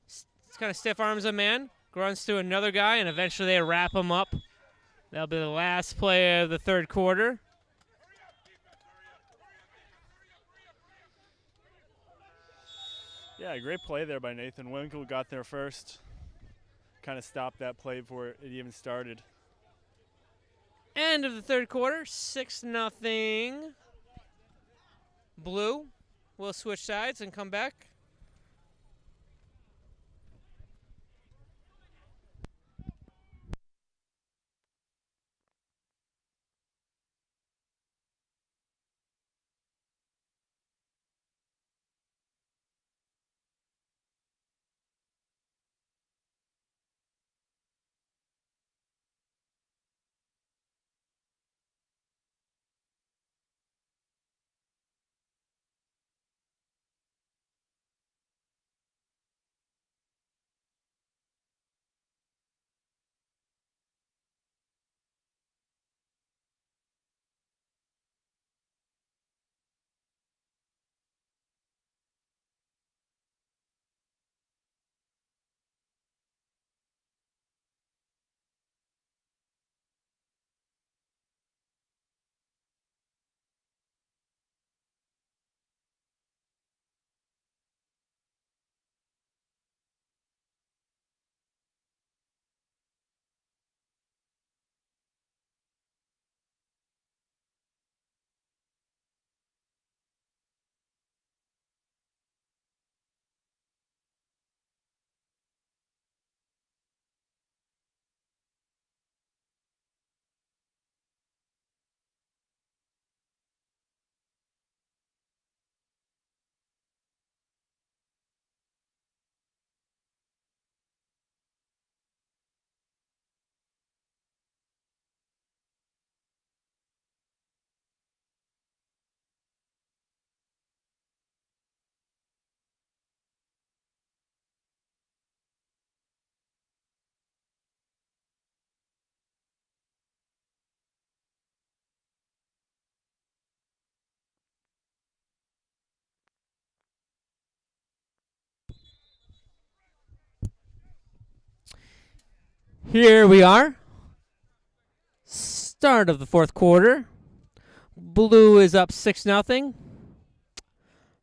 B: It's kind of stiff arms a man. Runs through another guy, and eventually they wrap him up. That'll be the last play of the 3rd quarter.
A: Yeah, great play there by Nathan Winkle. Got there first. Kind of stopped that play before it even started.
B: End of the third quarter, 6-0. Blue. We'll switch sides and come back. Here we are. Start of the fourth quarter. Blue is up 6-0.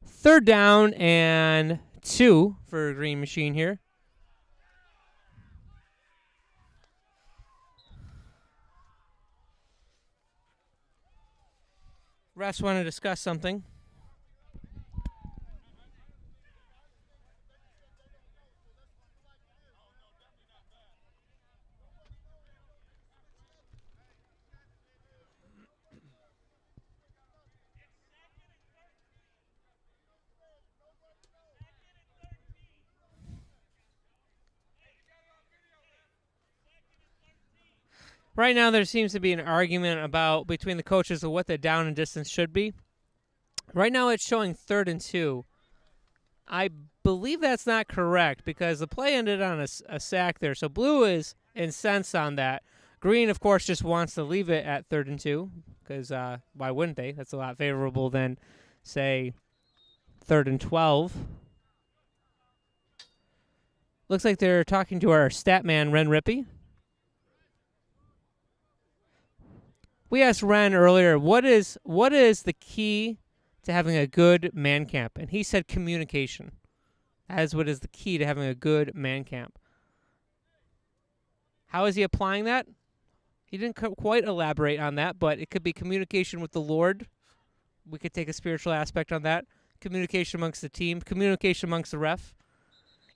B: Third down and 2 for Green Machine here. Refs want to discuss something. Right now, there seems to be an argument between the coaches of what the down and distance should be. Right now, it's showing 3rd and 2. I believe that's not correct because the play ended on a sack there. So Blue is incensed on that. Green, of course, just wants to leave it at 3rd and 2 because why wouldn't they? That's a lot favorable than, say, 3rd and 12. Looks like they're talking to our stat man, Ren Rippey. We asked Ren earlier, what is the key to having a good man camp? And he said communication. That is what is the key to having a good man camp. How is he applying that? He didn't quite elaborate on that, but it could be communication with the Lord. We could take a spiritual aspect on that. Communication amongst the team. Communication amongst the ref.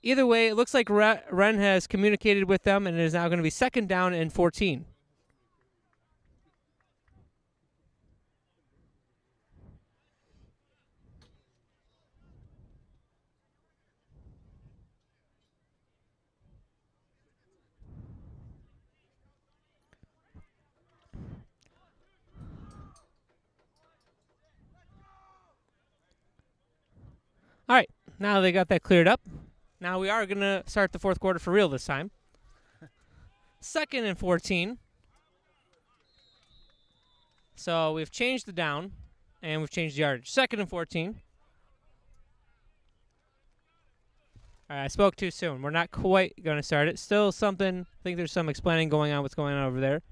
B: Either way, it looks like Ren has communicated with them, and it is now going to be 2nd down and 14. All right, now they got that cleared up. Now we are going to start the fourth quarter for real this time. 2nd and 14. So we've changed the down, and we've changed the yardage. 2nd and 14. All right, I spoke too soon. We're not quite going to start it. Still something. I think there's some explaining going on what's going on over there.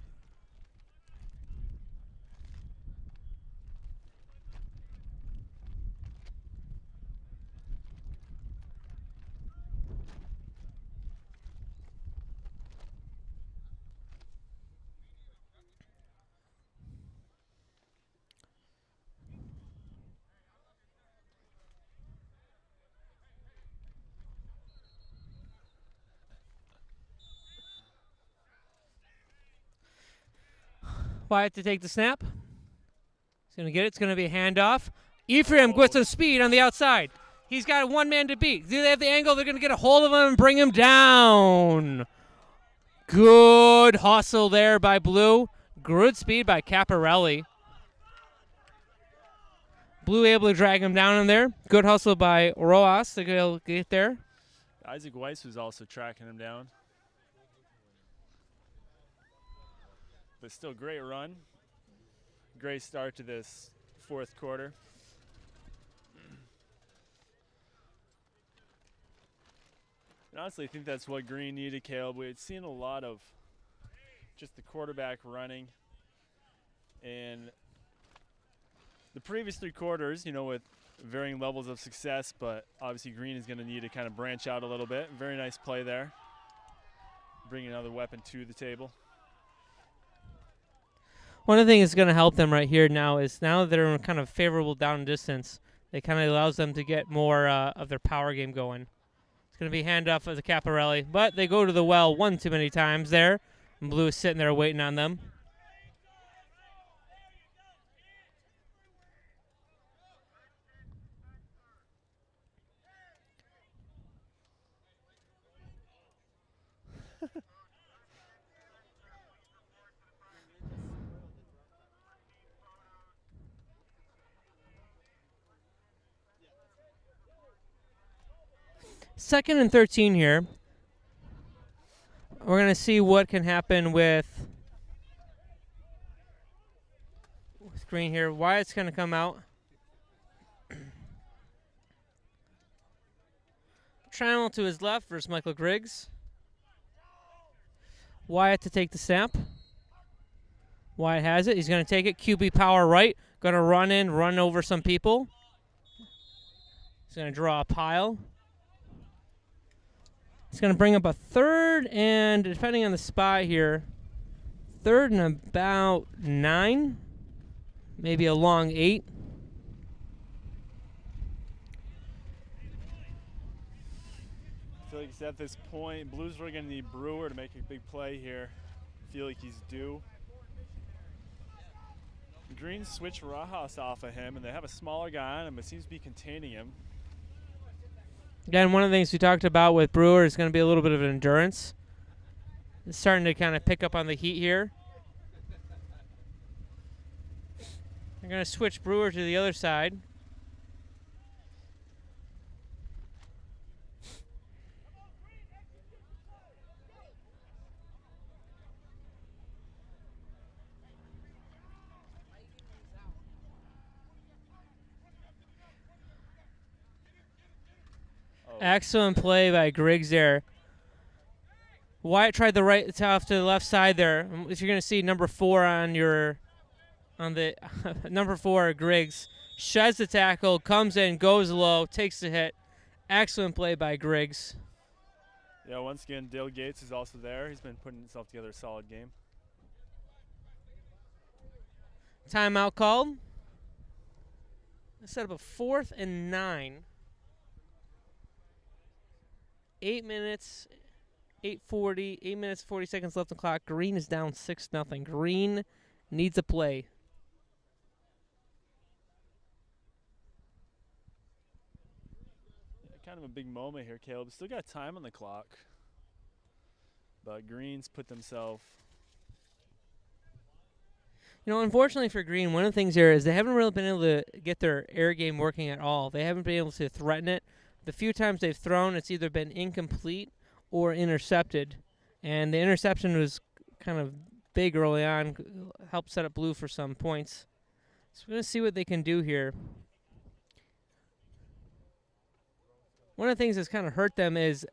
B: Wyatt to take the snap. He's going to get it. It's going to be a handoff. Ephraim with some speed on the outside. He's got one man to beat. Do they have the angle? They're going to get a hold of him and bring him down. Good hustle there by Blue. Good speed by Caparelli. Blue able to drag him down in there. Good hustle by Rojas to get there.
A: Isaac Weiss was also tracking him down. But still great run. Great start to this fourth quarter. And honestly, I think that's what Green needed, Caleb. We had seen a lot of just the quarterback running. And the previous 3 quarters, you know, with varying levels of success, but obviously Green is going to need to kind of branch out a little bit. Very nice play there. Bringing another weapon to the table.
B: One of the things that's going to help them right here now is now that they're in kind of favorable down and distance, it kind of allows them to get more of their power game going. It's going to be handoff of the Caparelli, but they go to the well one too many times there. And Blue is sitting there waiting on them. Second and 13 here. We're going to see what can happen with Green here. Wyatt's going to come out. Triangle to his left versus Michael Griggs. Wyatt to take the snap. Wyatt has it. He's going to take it. QB power right. Going to run in, run over some people. He's going to draw a pile. It's going to bring up a 3rd and, depending on the spot here, 3rd and about 9, maybe a long 8.
A: I feel like it's at this point, Blues are going to need Brewer to make a big play here. I feel like he's due. Green switched Rojas off of him, and they have a smaller guy on him, but seems to be containing him.
B: Again, one of the things we talked about with Brewer is going to be a little bit of an endurance. It's starting to kind of pick up on the heat here. They're going to switch Brewer to the other side. Excellent play by Griggs there. Wyatt tried the right off to the left side there. If you're going to see number 4 on the number 4, Griggs sheds the tackle, comes in, goes low, takes the hit. Excellent play by Griggs.
A: Yeah, once again, Dale Gates is also there. He's been putting himself together a solid game.
B: Timeout called. Let's set up a 4th and 9. 8 minutes, 8:40, 8 minutes, 40 seconds left on the clock. Green is down 6-0. Green needs a play.
A: Yeah, kind of a big moment here, Caleb. Still got time on the clock. But Green's put themselves.
B: You know, unfortunately for Green, one of the things here is they haven't really been able to get their air game working at all. They haven't been able to threaten it. The few times they've thrown, it's either been incomplete or intercepted. And the interception was kind of big early on, helped set up Blue for some points. So we're going to see what they can do here. One of the things that's kind of hurt them is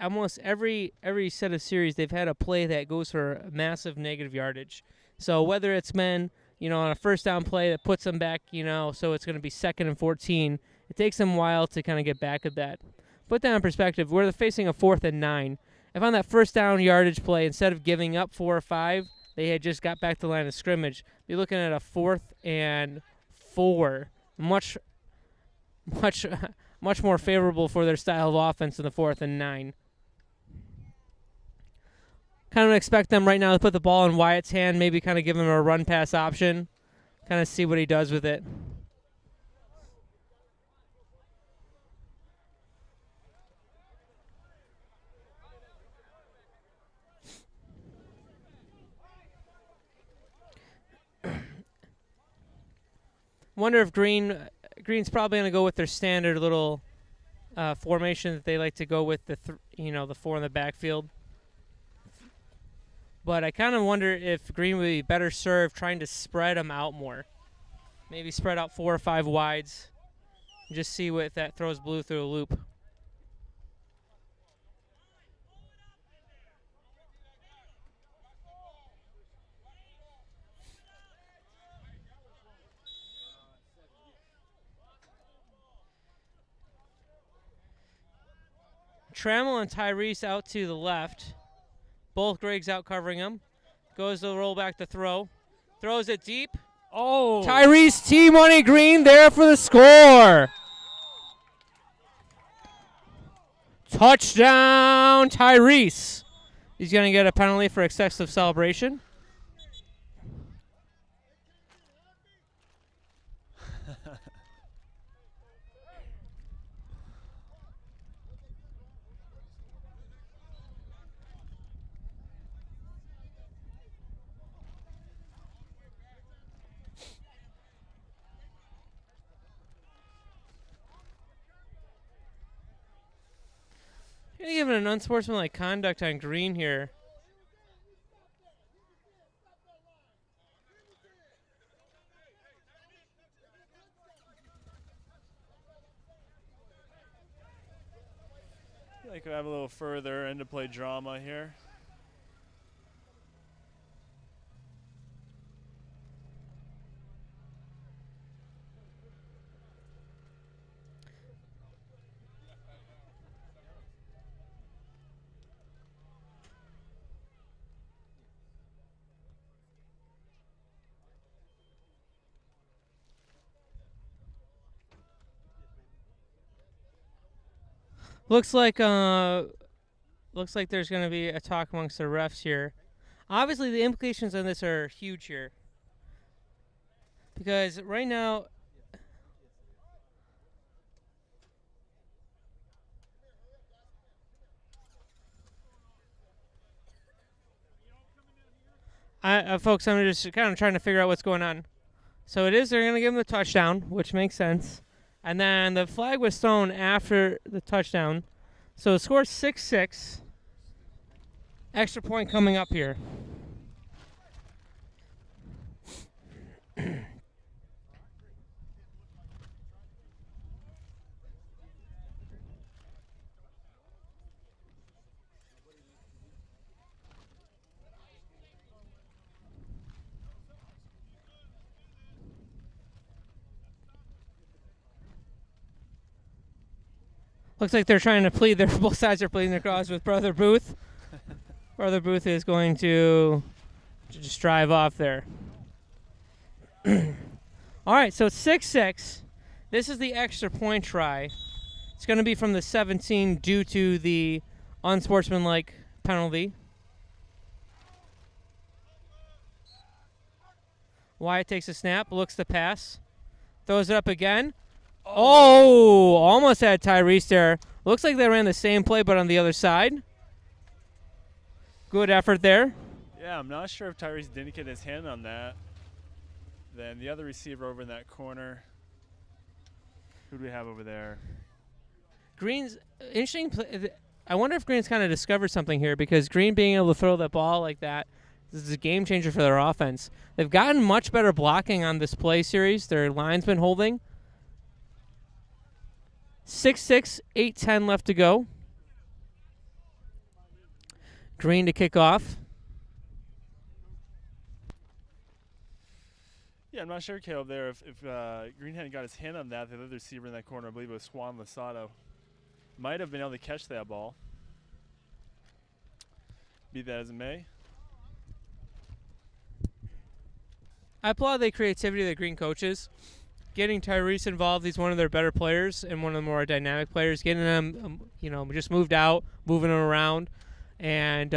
B: almost every set of series, they've had a play that goes for a massive negative yardage. So whether it's been, you know, on a first down play that puts them back, you know, so it's going to be 2nd and 14, it takes them a while to kind of get back at that. Put that in perspective. We're facing a 4th and 9. If on that first down yardage play, instead of giving up 4 or 5, they had just got back to the line of scrimmage, you're looking at a 4th and 4. Much more favorable for their style of offense in the 4th and 9. Kind of expect them right now to put the ball in Wyatt's hand, maybe kind of give him a run pass option, kind of see what he does with it. Wonder if Green's probably going to go with their standard little formation that they like to go with, the 4 in the backfield. But I kind of wonder if Green would be better served trying to spread them out more. Maybe spread out 4 or 5 wides. And just see if that throws Blue through a loop. Trammell and Tyrese out to the left. Both Griggs out covering him. Goes to roll back to throw. Throws it deep.
A: Oh!
B: Tyrese T-Money Green there for the score. Touchdown, Tyrese. He's going to get a penalty for excessive celebration. Gonna give it an unsportsmanlike conduct on Green here.
A: I feel like we have a little further end of play drama here.
B: Looks like there's going to be a talk amongst the refs here. Obviously, the implications on this are huge here. Because right now, folks, I'm just kind of trying to figure out what's going on. So they're going to give him the touchdown, which makes sense. And then the flag was thrown after the touchdown. So the score's 6-6. Extra point coming up here. Looks like they're trying to plead. Both sides are pleading their cause with Brother Booth. Brother Booth is going to just drive off there. All right, so it's 6-6. This is the extra point try. It's going to be from the 17 due to the unsportsmanlike penalty. Wyatt takes a snap, looks to pass, throws it up again. Oh, almost had Tyrese there. Looks like they ran the same play, but on the other side. Good effort there.
A: Yeah, I'm not sure if Tyrese didn't get his hand on that. Then the other receiver over in that corner. Who do we have over there?
B: Green's interesting play. I wonder if Green's kind of discovered something here, because Green being able to throw that ball like that, this is a game changer for their offense. They've gotten much better blocking on this play series. Their line's been holding. 6-6, 8:10 left to go. Green to kick off.
A: Yeah, I'm not sure, Caleb, there. If Green hadn't got his hand on that, the other receiver in that corner, I believe it was Swan Losado, might have been able to catch that ball. Be that as it may.
B: I applaud the creativity of the Green coaches. Getting Tyrese involved, he's one of their better players and one of the more dynamic players. Getting him, just moved out, moving him around, and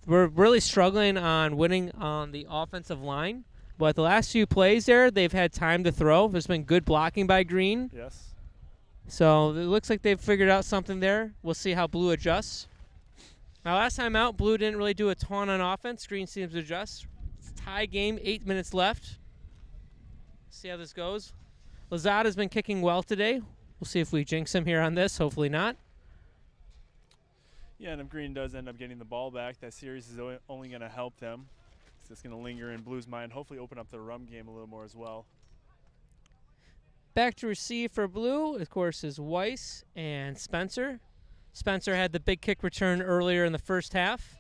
B: we're really struggling on winning on the offensive line. But the last few plays there, they've had time to throw. There's been good blocking by Green.
A: Yes.
B: So it looks like they've figured out something there. We'll see how Blue adjusts. Now, last time out, Blue didn't really do a ton on offense. Green seems to adjust. It's a tie game, 8 minutes left. See how this goes. Lozada's been kicking well today. We'll see if we jinx him here on this. Hopefully not.
A: Yeah, and if Green does end up getting the ball back, that series is only going to help them. It's just going to linger in Blue's mind, hopefully open up the run game a little more as well.
B: Back to receive for Blue, of course, is Weiss and Spencer. Spencer had the big kick return earlier in the first half.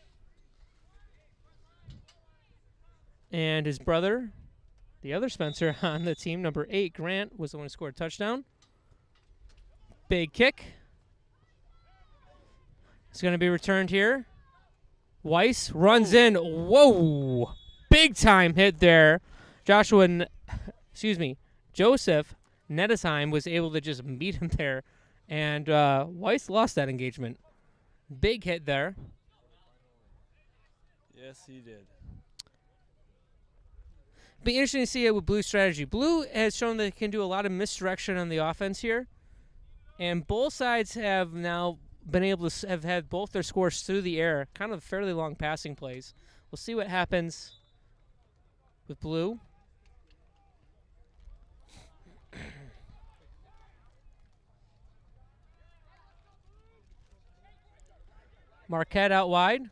B: And his brother, the other Spencer on the team, number 8, Grant, was the one who scored a touchdown. Big kick. It's going to be returned here. Weiss runs in. Whoa! Big time hit there. Joseph Nettesheim was able to just meet him there. And Weiss lost that engagement. Big hit there.
A: Yes, he did.
B: Be interesting to see it with Blue's strategy. Blue has shown that it can do a lot of misdirection on the offense here. And both sides have now been able to have had both their scores through the air. Kind of fairly long passing plays. We'll see what happens with Blue. Marquette out wide.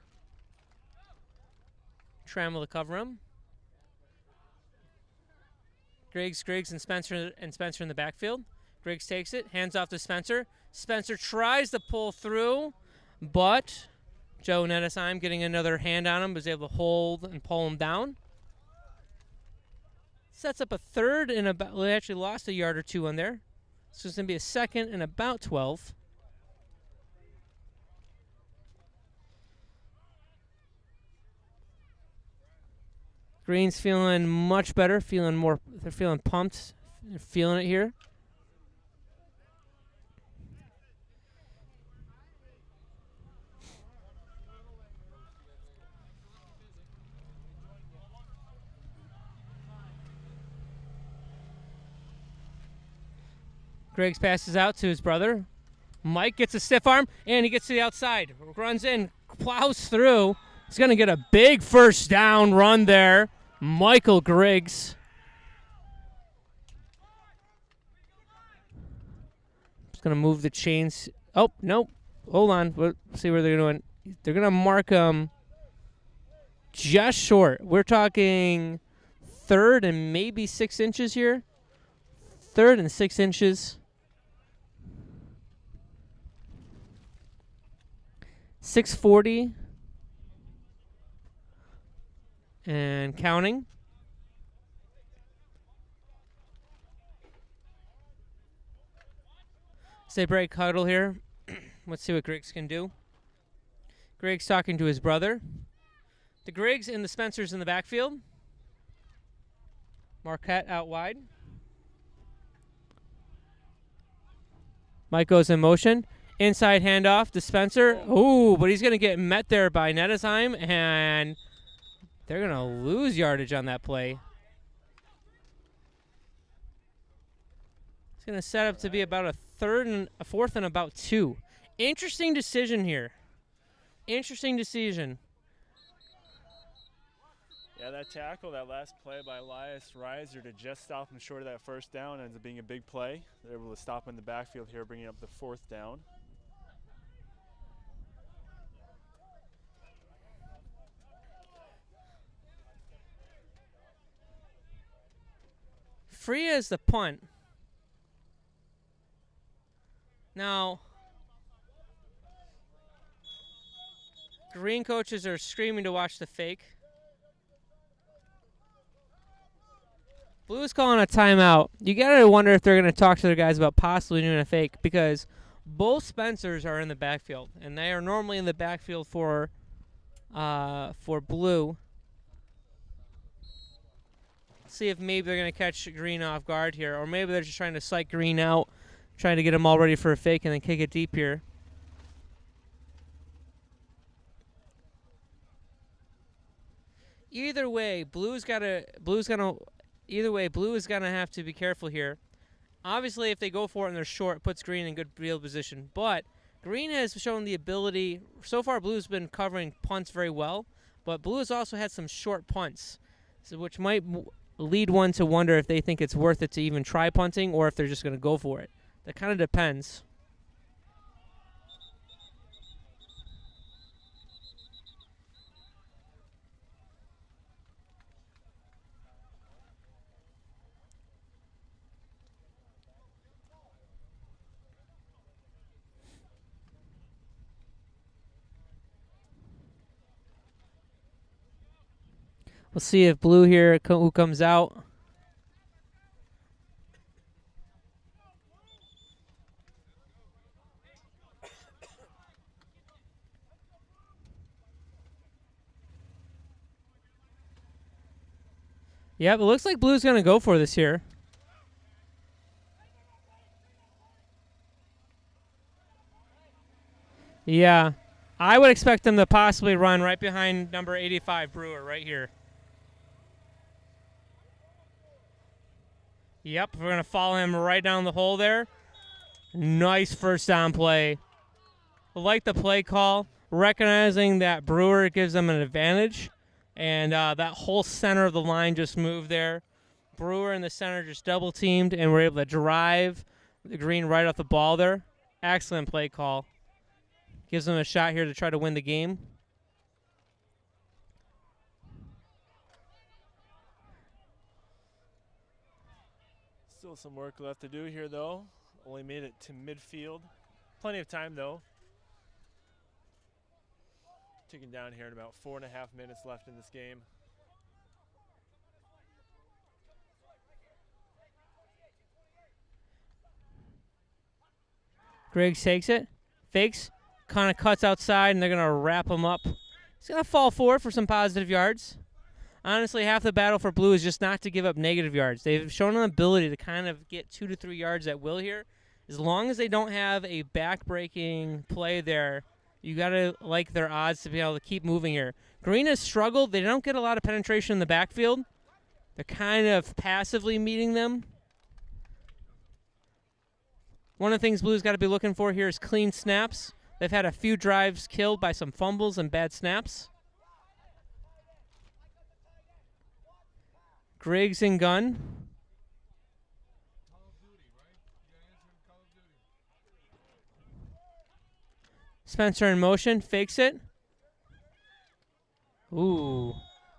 B: Trammell to cover him. Griggs and Spencer in the backfield. Griggs takes it, hands off to Spencer. Spencer tries to pull through, but Joe Nettesheim getting another hand on him was able to hold and pull him down. Sets up a third and about. Well, they actually lost a yard or two on there. So it's going to be a second and about 12. Green's feeling much better, they're feeling pumped, they're feeling it here. Griggs passes out to his brother. Mike gets a stiff arm, and he gets to the outside. Runs in, plows through. He's going to get a big first down run there. Michael Griggs. Just going to move the chains. Oh, nope. Hold on. We'll see where they're doing. They're going to mark him just short. We're talking 3rd and maybe 6 inches here. 3rd and 6 inches. 6:40. And counting. Say break huddle here. Let's see what Griggs can do. Griggs talking to his brother. The Griggs and the Spencers in the backfield. Marquette out wide. Mike goes in motion. Inside handoff to Spencer. Ooh, but he's going to get met there by Nettesheim, and they're going to lose yardage on that play. It's going to set up to be about a 4th and about 2. Interesting decision here. Interesting decision.
A: Yeah, that tackle, that last play by Elias Reiser to just stop him short of that first down ends up being a big play. They're able to stop him in the backfield here, bringing up the 4th down.
B: Free as the punt. Now, Green coaches are screaming to watch the fake. Blue's calling a timeout. You gotta wonder if they're gonna talk to their guys about possibly doing a fake, because both Spencers are in the backfield, and they are normally in the backfield for Blue. See if maybe they're going to catch Green off guard here, or maybe they're just trying to psych Green out, trying to get him all ready for a fake and then kick it deep here. Either way, blue is gonna have to be careful here. Obviously, if they go for it and they're short, it puts green in good field position. But green has shown the ability. So far, blue's been covering punts very well, but blue has also had some short punts, so which might lead one to wonder if they think it's worth it to even try punting or if they're just going to go for it. That kind of depends. We'll see if blue here, who comes out. Yep, it looks like blue's going to go for this here. Yeah, I would expect them to possibly run right behind number 85, Brewer, right here. Yep, we're going to follow him right down the hole there. Nice first down play. I like the play call, recognizing that Brewer gives them an advantage, and that whole center of the line just moved there. Brewer in the center just double-teamed, and we're able to drive the green right off the ball there. Excellent play call. Gives them a shot here to try to win the game.
A: Still some work left to do here, though. Only made it to midfield. Plenty of time, though. Ticking down here in about 4.5 minutes left in this game.
B: Griggs takes it, fakes, kind of cuts outside, and they're going to wrap him up. He's going to fall forward for some positive yards. Honestly, half the battle for blue is just not to give up negative yards. They've shown an ability to kind of get 2 to 3 yards at will here. As long as they don't have a back-breaking play there, you got to like their odds to be able to keep moving here. Green has struggled. They don't get a lot of penetration in the backfield. They're kind of passively meeting them. One of the things blue's got to be looking for here is clean snaps. They've had a few drives killed by some fumbles and bad snaps. Griggs and gun. Spencer in motion, fakes it. Ooh,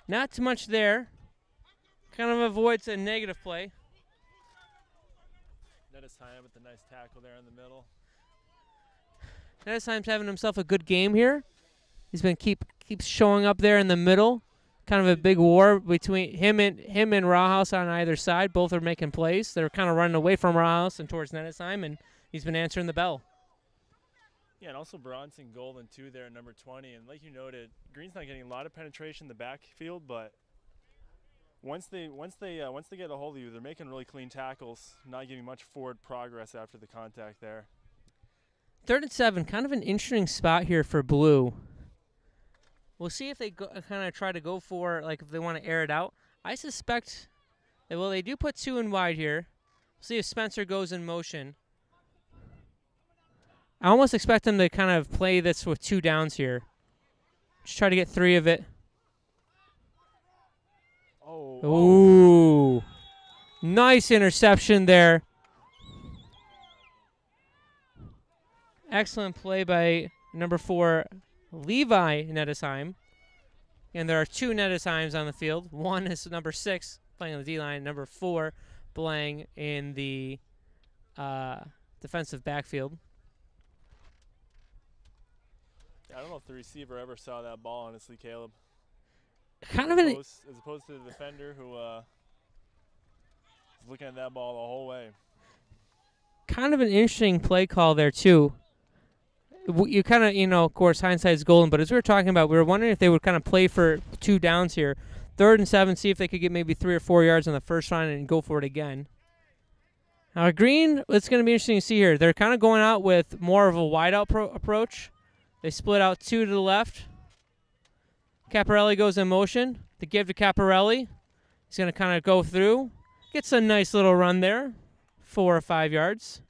B: not too much there. Kind of avoids a negative play.
A: Time with the nice tackle there in the middle.
B: Time's having himself a good game here. He's been keeps showing up there in the middle. Kind of a big war between him and Rawhouse on either side. Both are making plays. They're kind of running away from Rawhouse and towards Nettisheim, and he's been answering the bell.
A: Yeah, and also Bronson Golden too there at number 20. And like you noted, Green's not getting a lot of penetration in the backfield, but once they get a hold of you, they're making really clean tackles, not giving much forward progress after the contact there.
B: 3rd and 7, kind of an interesting spot here for blue. We'll see if they kind of try to go for, like, if they want to air it out. I suspect that, well, they do put 2 in wide here. We'll see if Spencer goes in motion. I almost expect them to kind of play this with 2 downs here. Just try to get 3 of it. Ooh. Nice interception there. Excellent play by number 4, Levi Nettesheim. And there are 2 Nettesheims on the field. One is number 6 playing on the D-line. Number 4 playing in the defensive backfield.
A: I don't know if the receiver ever saw that ball, honestly, Caleb.
B: Kind of an
A: as opposed to the defender who is looking at that ball the whole way.
B: Kind of an interesting play call there too. You kind of, of course, hindsight's golden. But as we were talking about, we were wondering if they would kind of play for 2 downs here, 3rd and 7, see if they could get maybe 3 or 4 yards on the first round and go for it again. Now Green, it's going to be interesting to see here. They're kind of going out with more of a wide out approach. They split out 2 to the left. Caparelli goes in motion. The give to Caparelli. He's going to kind of go through. Gets a nice little run there. 4 or 5 yards.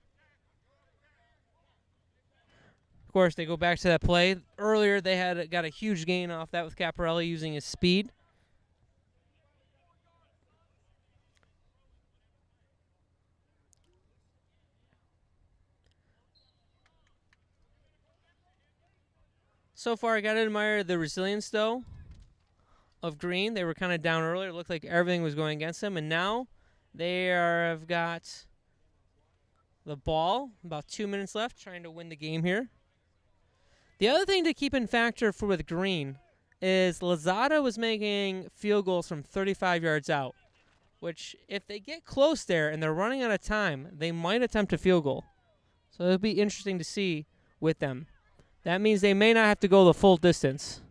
B: Of course, they go back to that play. Earlier, they had got a huge gain off that with Caparelli using his speed. So far, I got to admire the resilience, though, of Green. They were kind of down earlier. It looked like everything was going against them. And now they have got the ball. About 2 minutes left, trying to win the game here. The other thing to keep in factor for with Green is Lozada was making field goals from 35 yards out, which if they get close there and they're running out of time, they might attempt a field goal. So it'll be interesting to see with them. That means they may not have to go the full distance.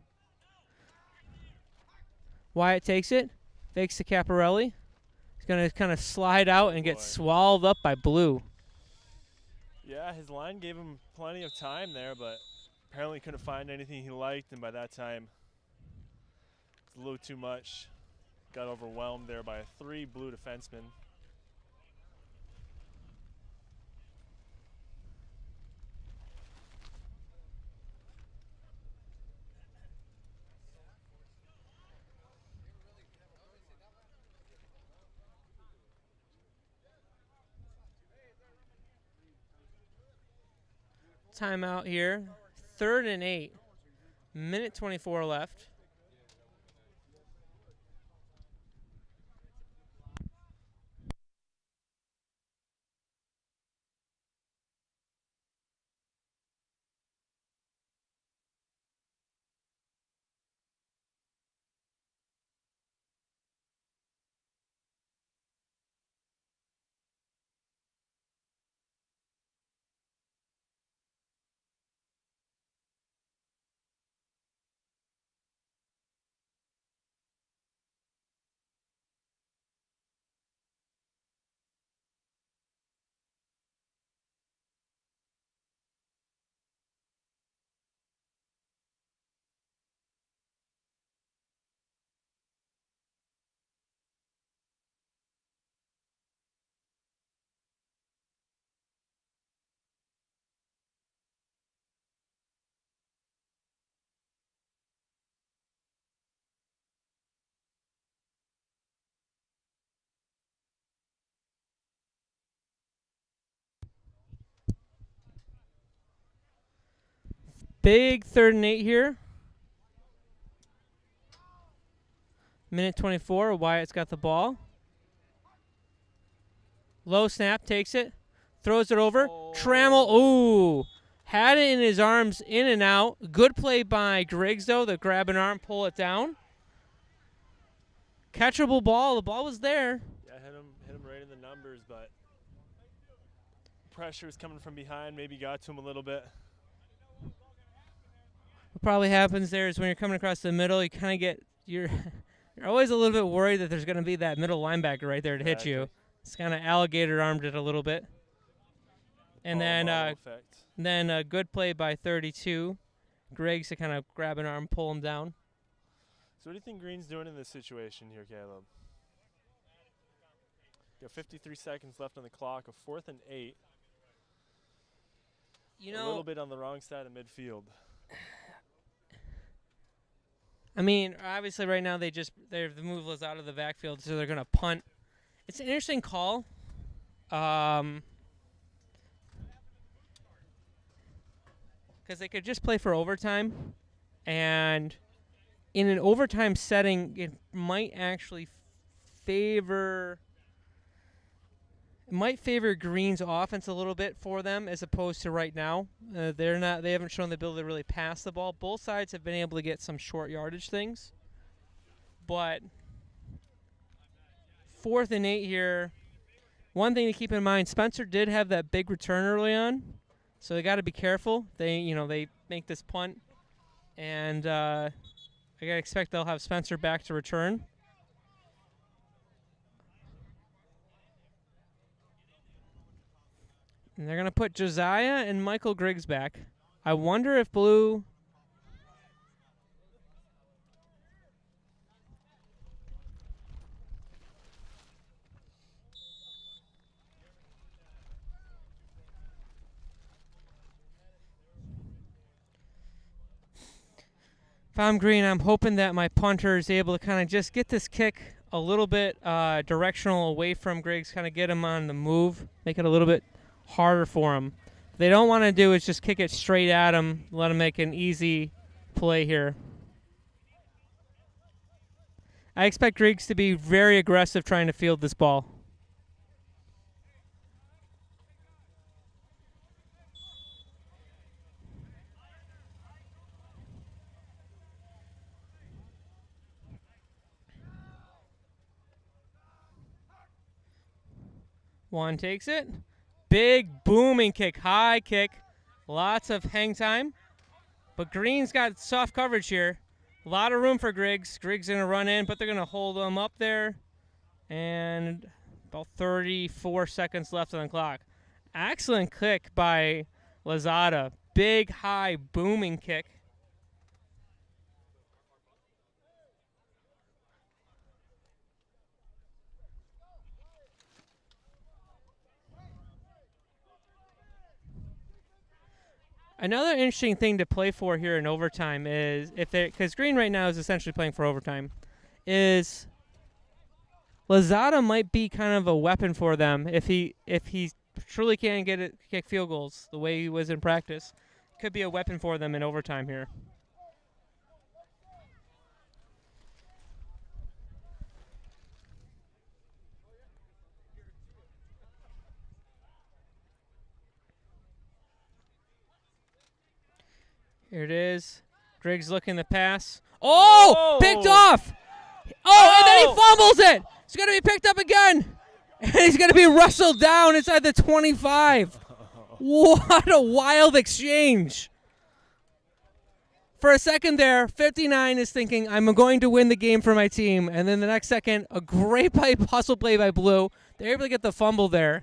B: Wyatt takes it, fakes to Caparelli. He's going to kind of slide out and get swallowed up by Blue.
A: Yeah, his line gave him plenty of time there, but apparently couldn't find anything he liked, and by that time, it's a little too much. Got overwhelmed there by 3 Blue defensemen.
B: Timeout here. 3rd and 8. Minute 24 left. Big 3rd and 8 here. Minute 24. Wyatt's got the ball. Low snap, takes it, throws it over. Trammell, ooh, had it in his arms, in and out. Good play by Griggs, though, to grab an arm, pull it down. Catchable ball. The ball was there.
A: Yeah, hit him right in the numbers, but pressure was coming from behind. Maybe got to him a little bit.
B: What probably happens there is when you're coming across the middle, you kind of get you're always a little bit worried that there's going to be that middle linebacker right there to hit you. It's kind of alligator armed it a little bit. And then a good play by 32. Griggs to kind of grab an arm, pull him down.
A: So what do you think Green's doing in this situation here, Caleb? Got 53 seconds left on the clock, a 4th and 8.
B: You know,
A: a little bit on the wrong side of midfield.
B: I mean, obviously right now they've moved us out of the backfield, so they're going to punt. It's an interesting call. Because they could just play for overtime, and in an overtime setting, it might actually favor Green's offense a little bit for them, as opposed to right now. They haven't shown the ability to really pass the ball. Both sides have been able to get some short yardage things, but 4th and 8 here. One thing to keep in mind: Spencer did have that big return early on, so they got to be careful. They make this punt, and I gotta expect they'll have Spencer back to return. And they're going to put Josiah and Michael Griggs back. I wonder if Blue... if I'm Green, I'm hoping that my punter is able to kind of just get this kick a little bit directional away from Griggs, kind of get him on the move, make it a little bit harder for him. What they don't want to do is just kick it straight at him, let him make an easy play here. I expect Griggs to be very aggressive trying to field this ball. One takes it. Big booming kick, high kick. Lots of hang time. But Green's got soft coverage here. A lot of room for Griggs. Griggs going to run in, but they're going to hold him up there. And about 34 seconds left on the clock. Excellent kick by Lazada. Big, high, booming kick. Another interesting thing to play for here in overtime is because Green right now is essentially playing for overtime, is Lazada might be kind of a weapon for them if he truly can't kick field goals the way he was in practice. Could be a weapon for them in overtime here. Here it is. Griggs looking to pass. Oh! Picked off! Oh, and then he fumbles it! It's going to be picked up again! And he's going to be wrestled down inside the 25. What a wild exchange. For a second there, 59 is thinking, I'm going to win the game for my team. And then the next second, a great hustle play by Blue. They're able to get the fumble there.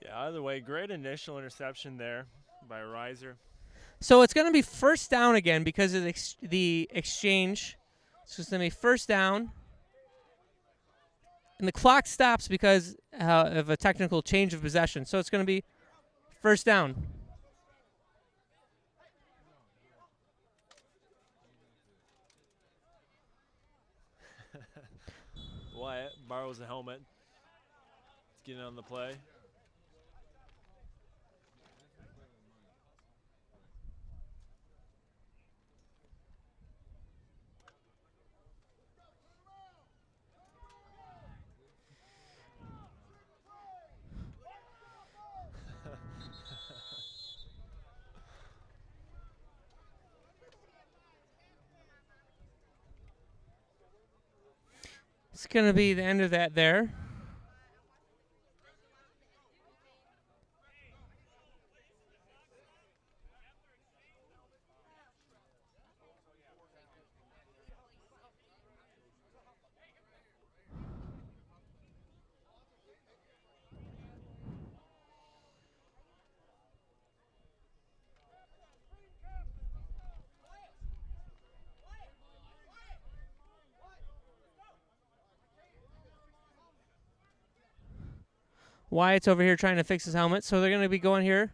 A: Yeah, either way, great initial interception there by Reiser.
B: So it's going to be first down again because of the exchange. So it's going to be first down. And the clock stops because of a technical change of possession. So it's going to be first down.
A: Wyatt borrows the helmet. It's getting on the play.
B: It's going to be the end of that there. Wyatt's over here trying to fix his helmet, so they're going to be going here.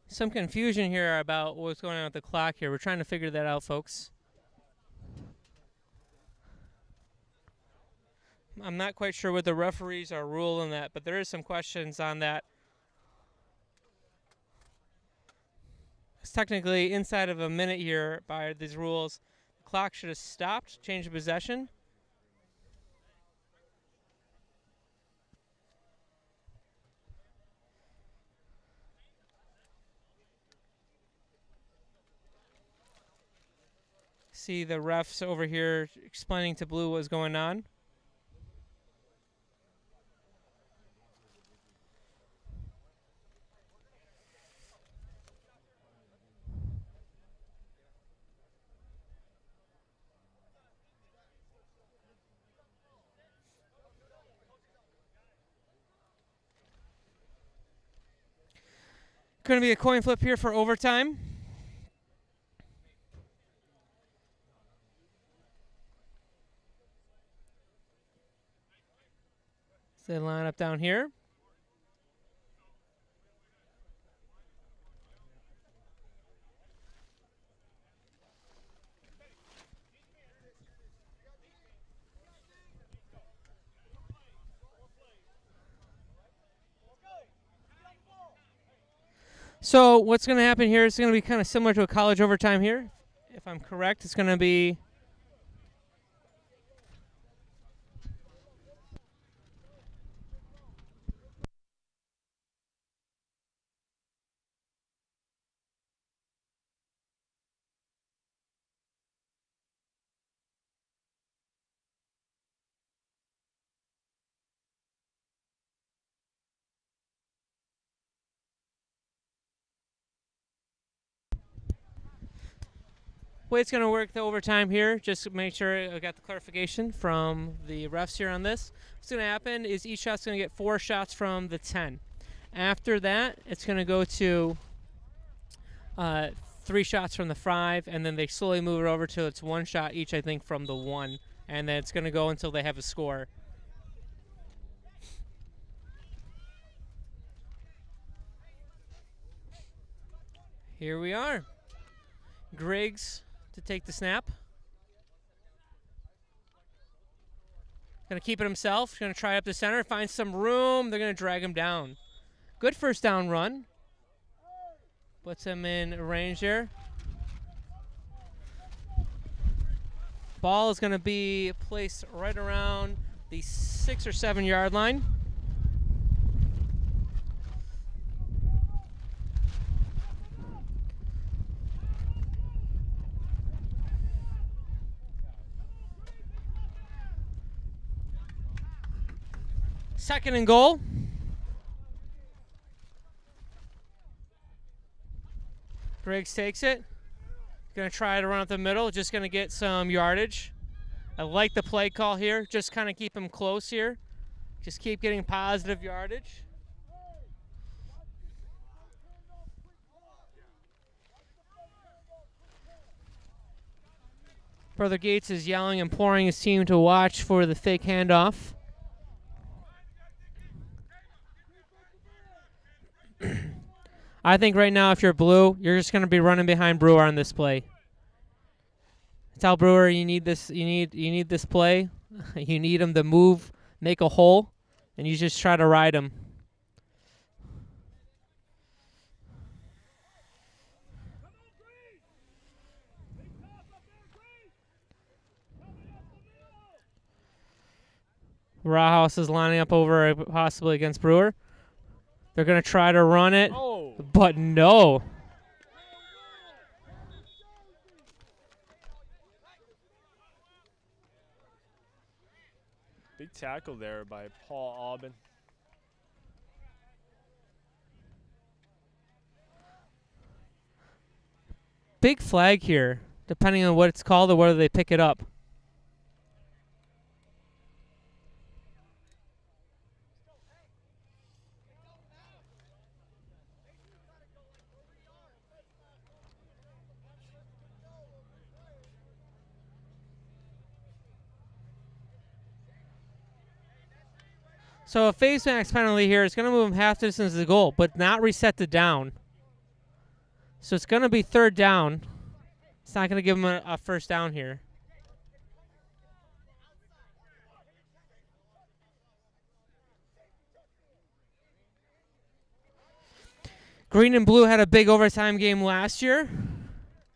B: Some confusion here about what's going on with the clock here. We're trying to figure that out, folks. I'm not quite sure what the referees are ruling that, but there is some questions on that. It's technically inside of a minute here by these rules. The clock should have stopped, change of possession. See the refs over here explaining to Blue what's going on. Going to be a coin flip here for overtime. So they line up down here. So what's going to happen here is going to be kind of similar to a college overtime here. If I'm correct, it's going to be way it's going to work the overtime here, just to make sure I got the clarification from the refs here on this. What's going to happen is each shot's going to get 4 shots from the 10. After that, it's going to go to 3 shots from the 5, and then they slowly move it over till it's 1 shot each, I think, from the 1. And then it's going to go until they have a score. Here we are. Griggs to take the snap. Going to keep it himself. Going to try up the center, find some room. They're going to drag him down. Good first down run. Puts him in range there. Ball is going to be placed right around the 6 or 7 yard line. Second and goal. Griggs takes it. Going to try to run up the middle. Just going to get some yardage. I like the play call here. Just kind of keep him close here. Just keep getting positive yardage. Brother Gates is yelling, imploring his team to watch for the fake handoff. I think right now, if you're Blue, you're just going to be running behind Brewer on this play. Tell Brewer you need this. You need this play. You need him to move, make a hole, and you just try to ride him. Rawhouse is lining up over possibly against Brewer. They're going to try to run it, but no.
A: Big tackle there by Paul Aubin.
B: Big flag here, depending on what it's called or whether they pick it up. So a face max penalty here is going to move him half distance to the goal, but not reset the down. So it's going to be third down. It's not going to give him a first down here. Green and Blue had a big overtime game last year.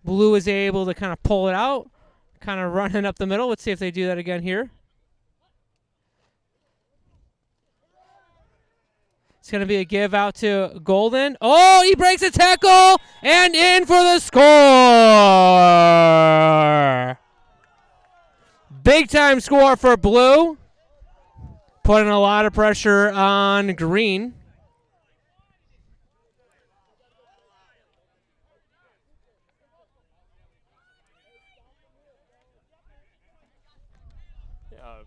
B: Blue was able to kind of pull it out, kind of running up the middle. Let's see if they do that again here. It's going to be a give out to Golden. Oh, he breaks a tackle and in for the score. Big time score for Blue. Putting a lot of pressure on Green.
A: Yeah,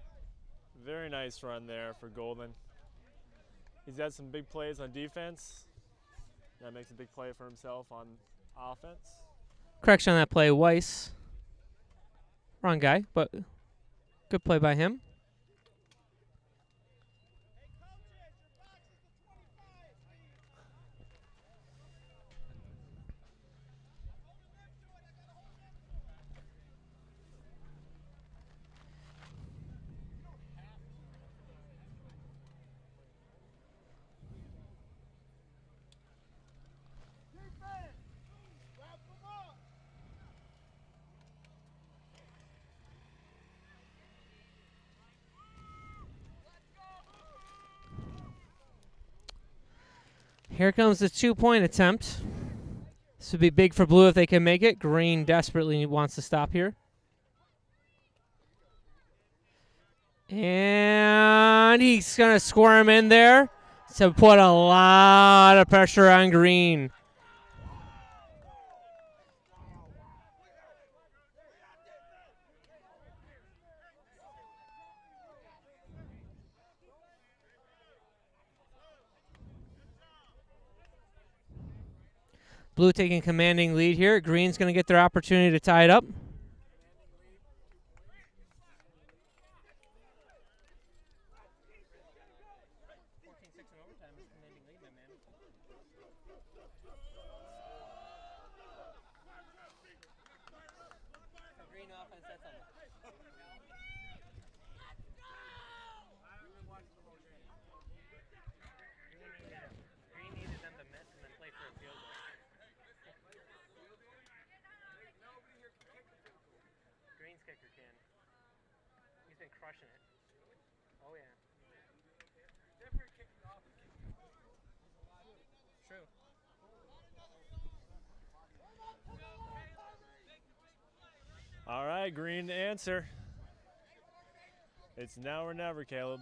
A: very nice run there for Golden. He's had some big plays on defense. That makes a big play for himself on offense.
B: Correction on that play, Weiss. Wrong guy, but good play by him. Here comes the 2-point attempt. This would be big for blue if they can make it. Green desperately wants to stop here. And he's going to squirm in there to put a lot of pressure on green. Blue taking commanding lead here. Green's going to get their opportunity to tie it up. Crushing it. Oh, yeah. True.
A: All right, green to answer. It's now or never, Caleb.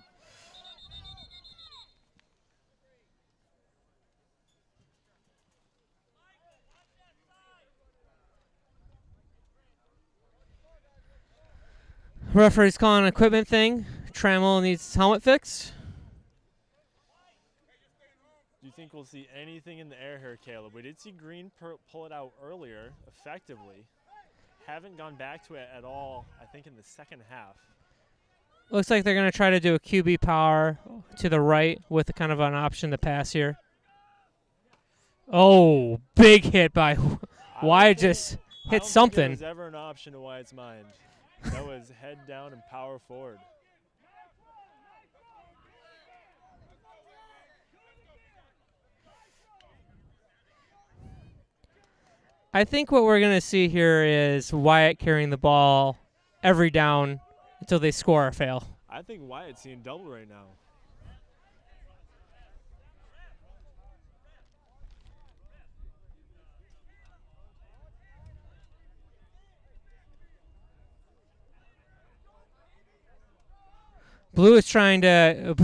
B: Referee's calling an equipment thing. Trammell needs his helmet fixed.
A: Do you think we'll see anything in the air here, Caleb? We did see green pull it out earlier, effectively. Haven't gone back to it at all, I think, in the second half.
B: Looks like they're going to try to do a QB power to the right with a kind of an option to pass here. Oh, big hit by Wyatt, just hit something.
A: I don't think there was ever an option to Wyatt's mind. That was head down and power forward.
B: I think what we're going to see here is Wyatt carrying the ball every down until they score or fail.
A: I think Wyatt's seeing double right now.
B: Blue is trying to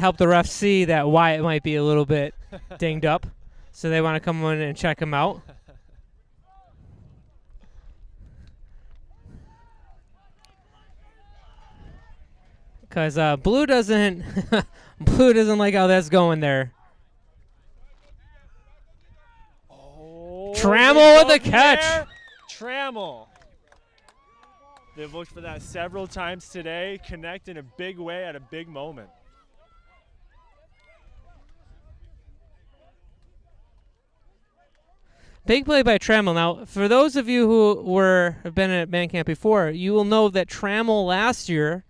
B: help the ref see that Wyatt might be a little bit dinged up, so they want to come in and check him out. Because Blue doesn't like how that's going there.
A: Oh,
B: Trammell with a catch.
A: There. Trammell. They've looked for that several times today. Connect in a big way at a big moment.
B: Big play by Trammell. Now, for those of you who have been at man camp before, you will know that Trammell last year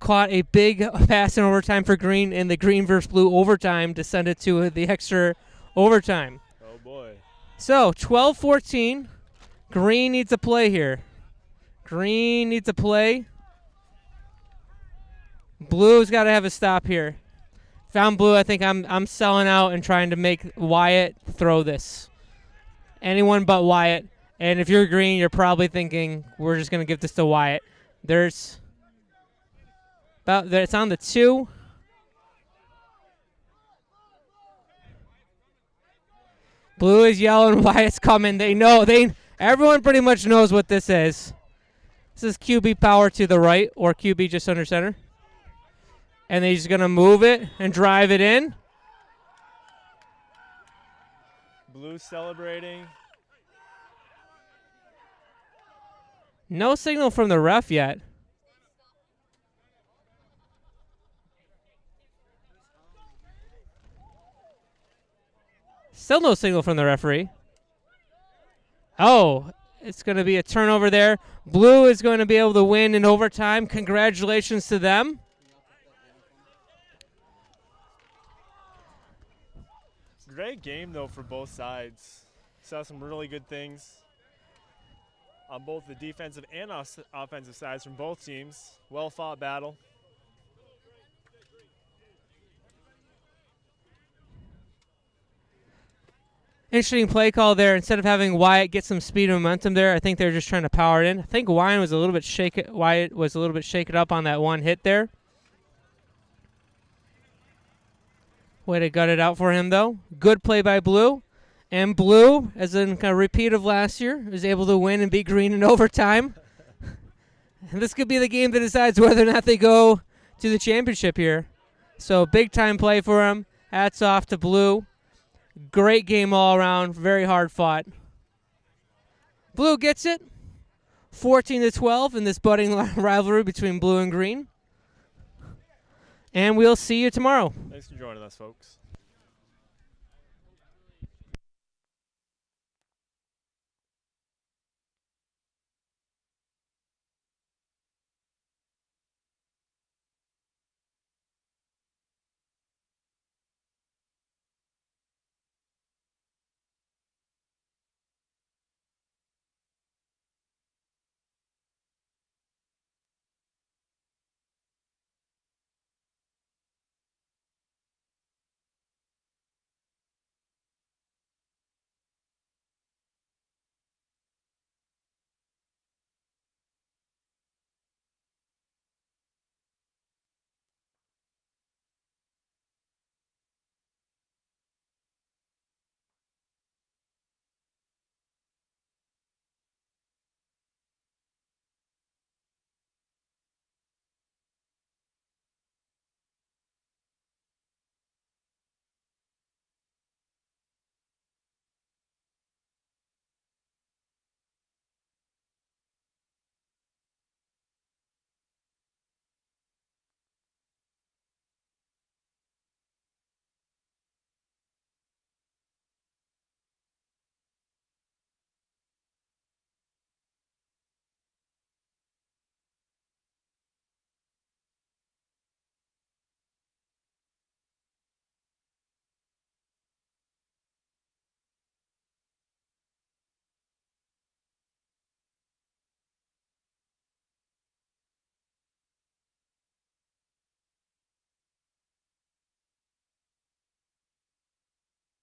B: caught a big pass in overtime for green in the green versus blue overtime to send it to the extra overtime.
A: Oh, boy.
B: So, 12-14. Green needs a play here. Green needs a play. Blue's got to have a stop here. If I'm blue, I think I'm selling out and trying to make Wyatt throw this. Anyone but Wyatt. And if you're green, you're probably thinking we're just going to give this to Wyatt. It's on the 2. Blue is yelling, Wyatt's coming. Everyone pretty much knows what this is. This is QB power to the right, or QB just under center. And they're just going to move it and drive it in.
A: Blue celebrating.
B: No signal from the ref yet. Still no signal from the referee. Oh, it's going to be a turnover there. Blue is going to be able to win in overtime. Congratulations to them.
A: Great game, though, for both sides. Saw some really good things on both the defensive and offensive sides from both teams. Well-fought battle.
B: Interesting play call there. Instead of having Wyatt get some speed and momentum there, I think they're just trying to power it in. I think Wyatt was a little bit shaken up on that one hit there. Way to gut it out for him, though. Good play by Blue. And Blue, as in a repeat of last year, is able to win and beat Green in overtime. And this could be the game that decides whether or not they go to the championship here. So big-time play for him. Hats off to Blue. Great game all around. Very hard fought. Blue gets it. 14-12 in this budding rivalry between Blue and Green. And we'll see you tomorrow.
A: Thanks for joining us, folks.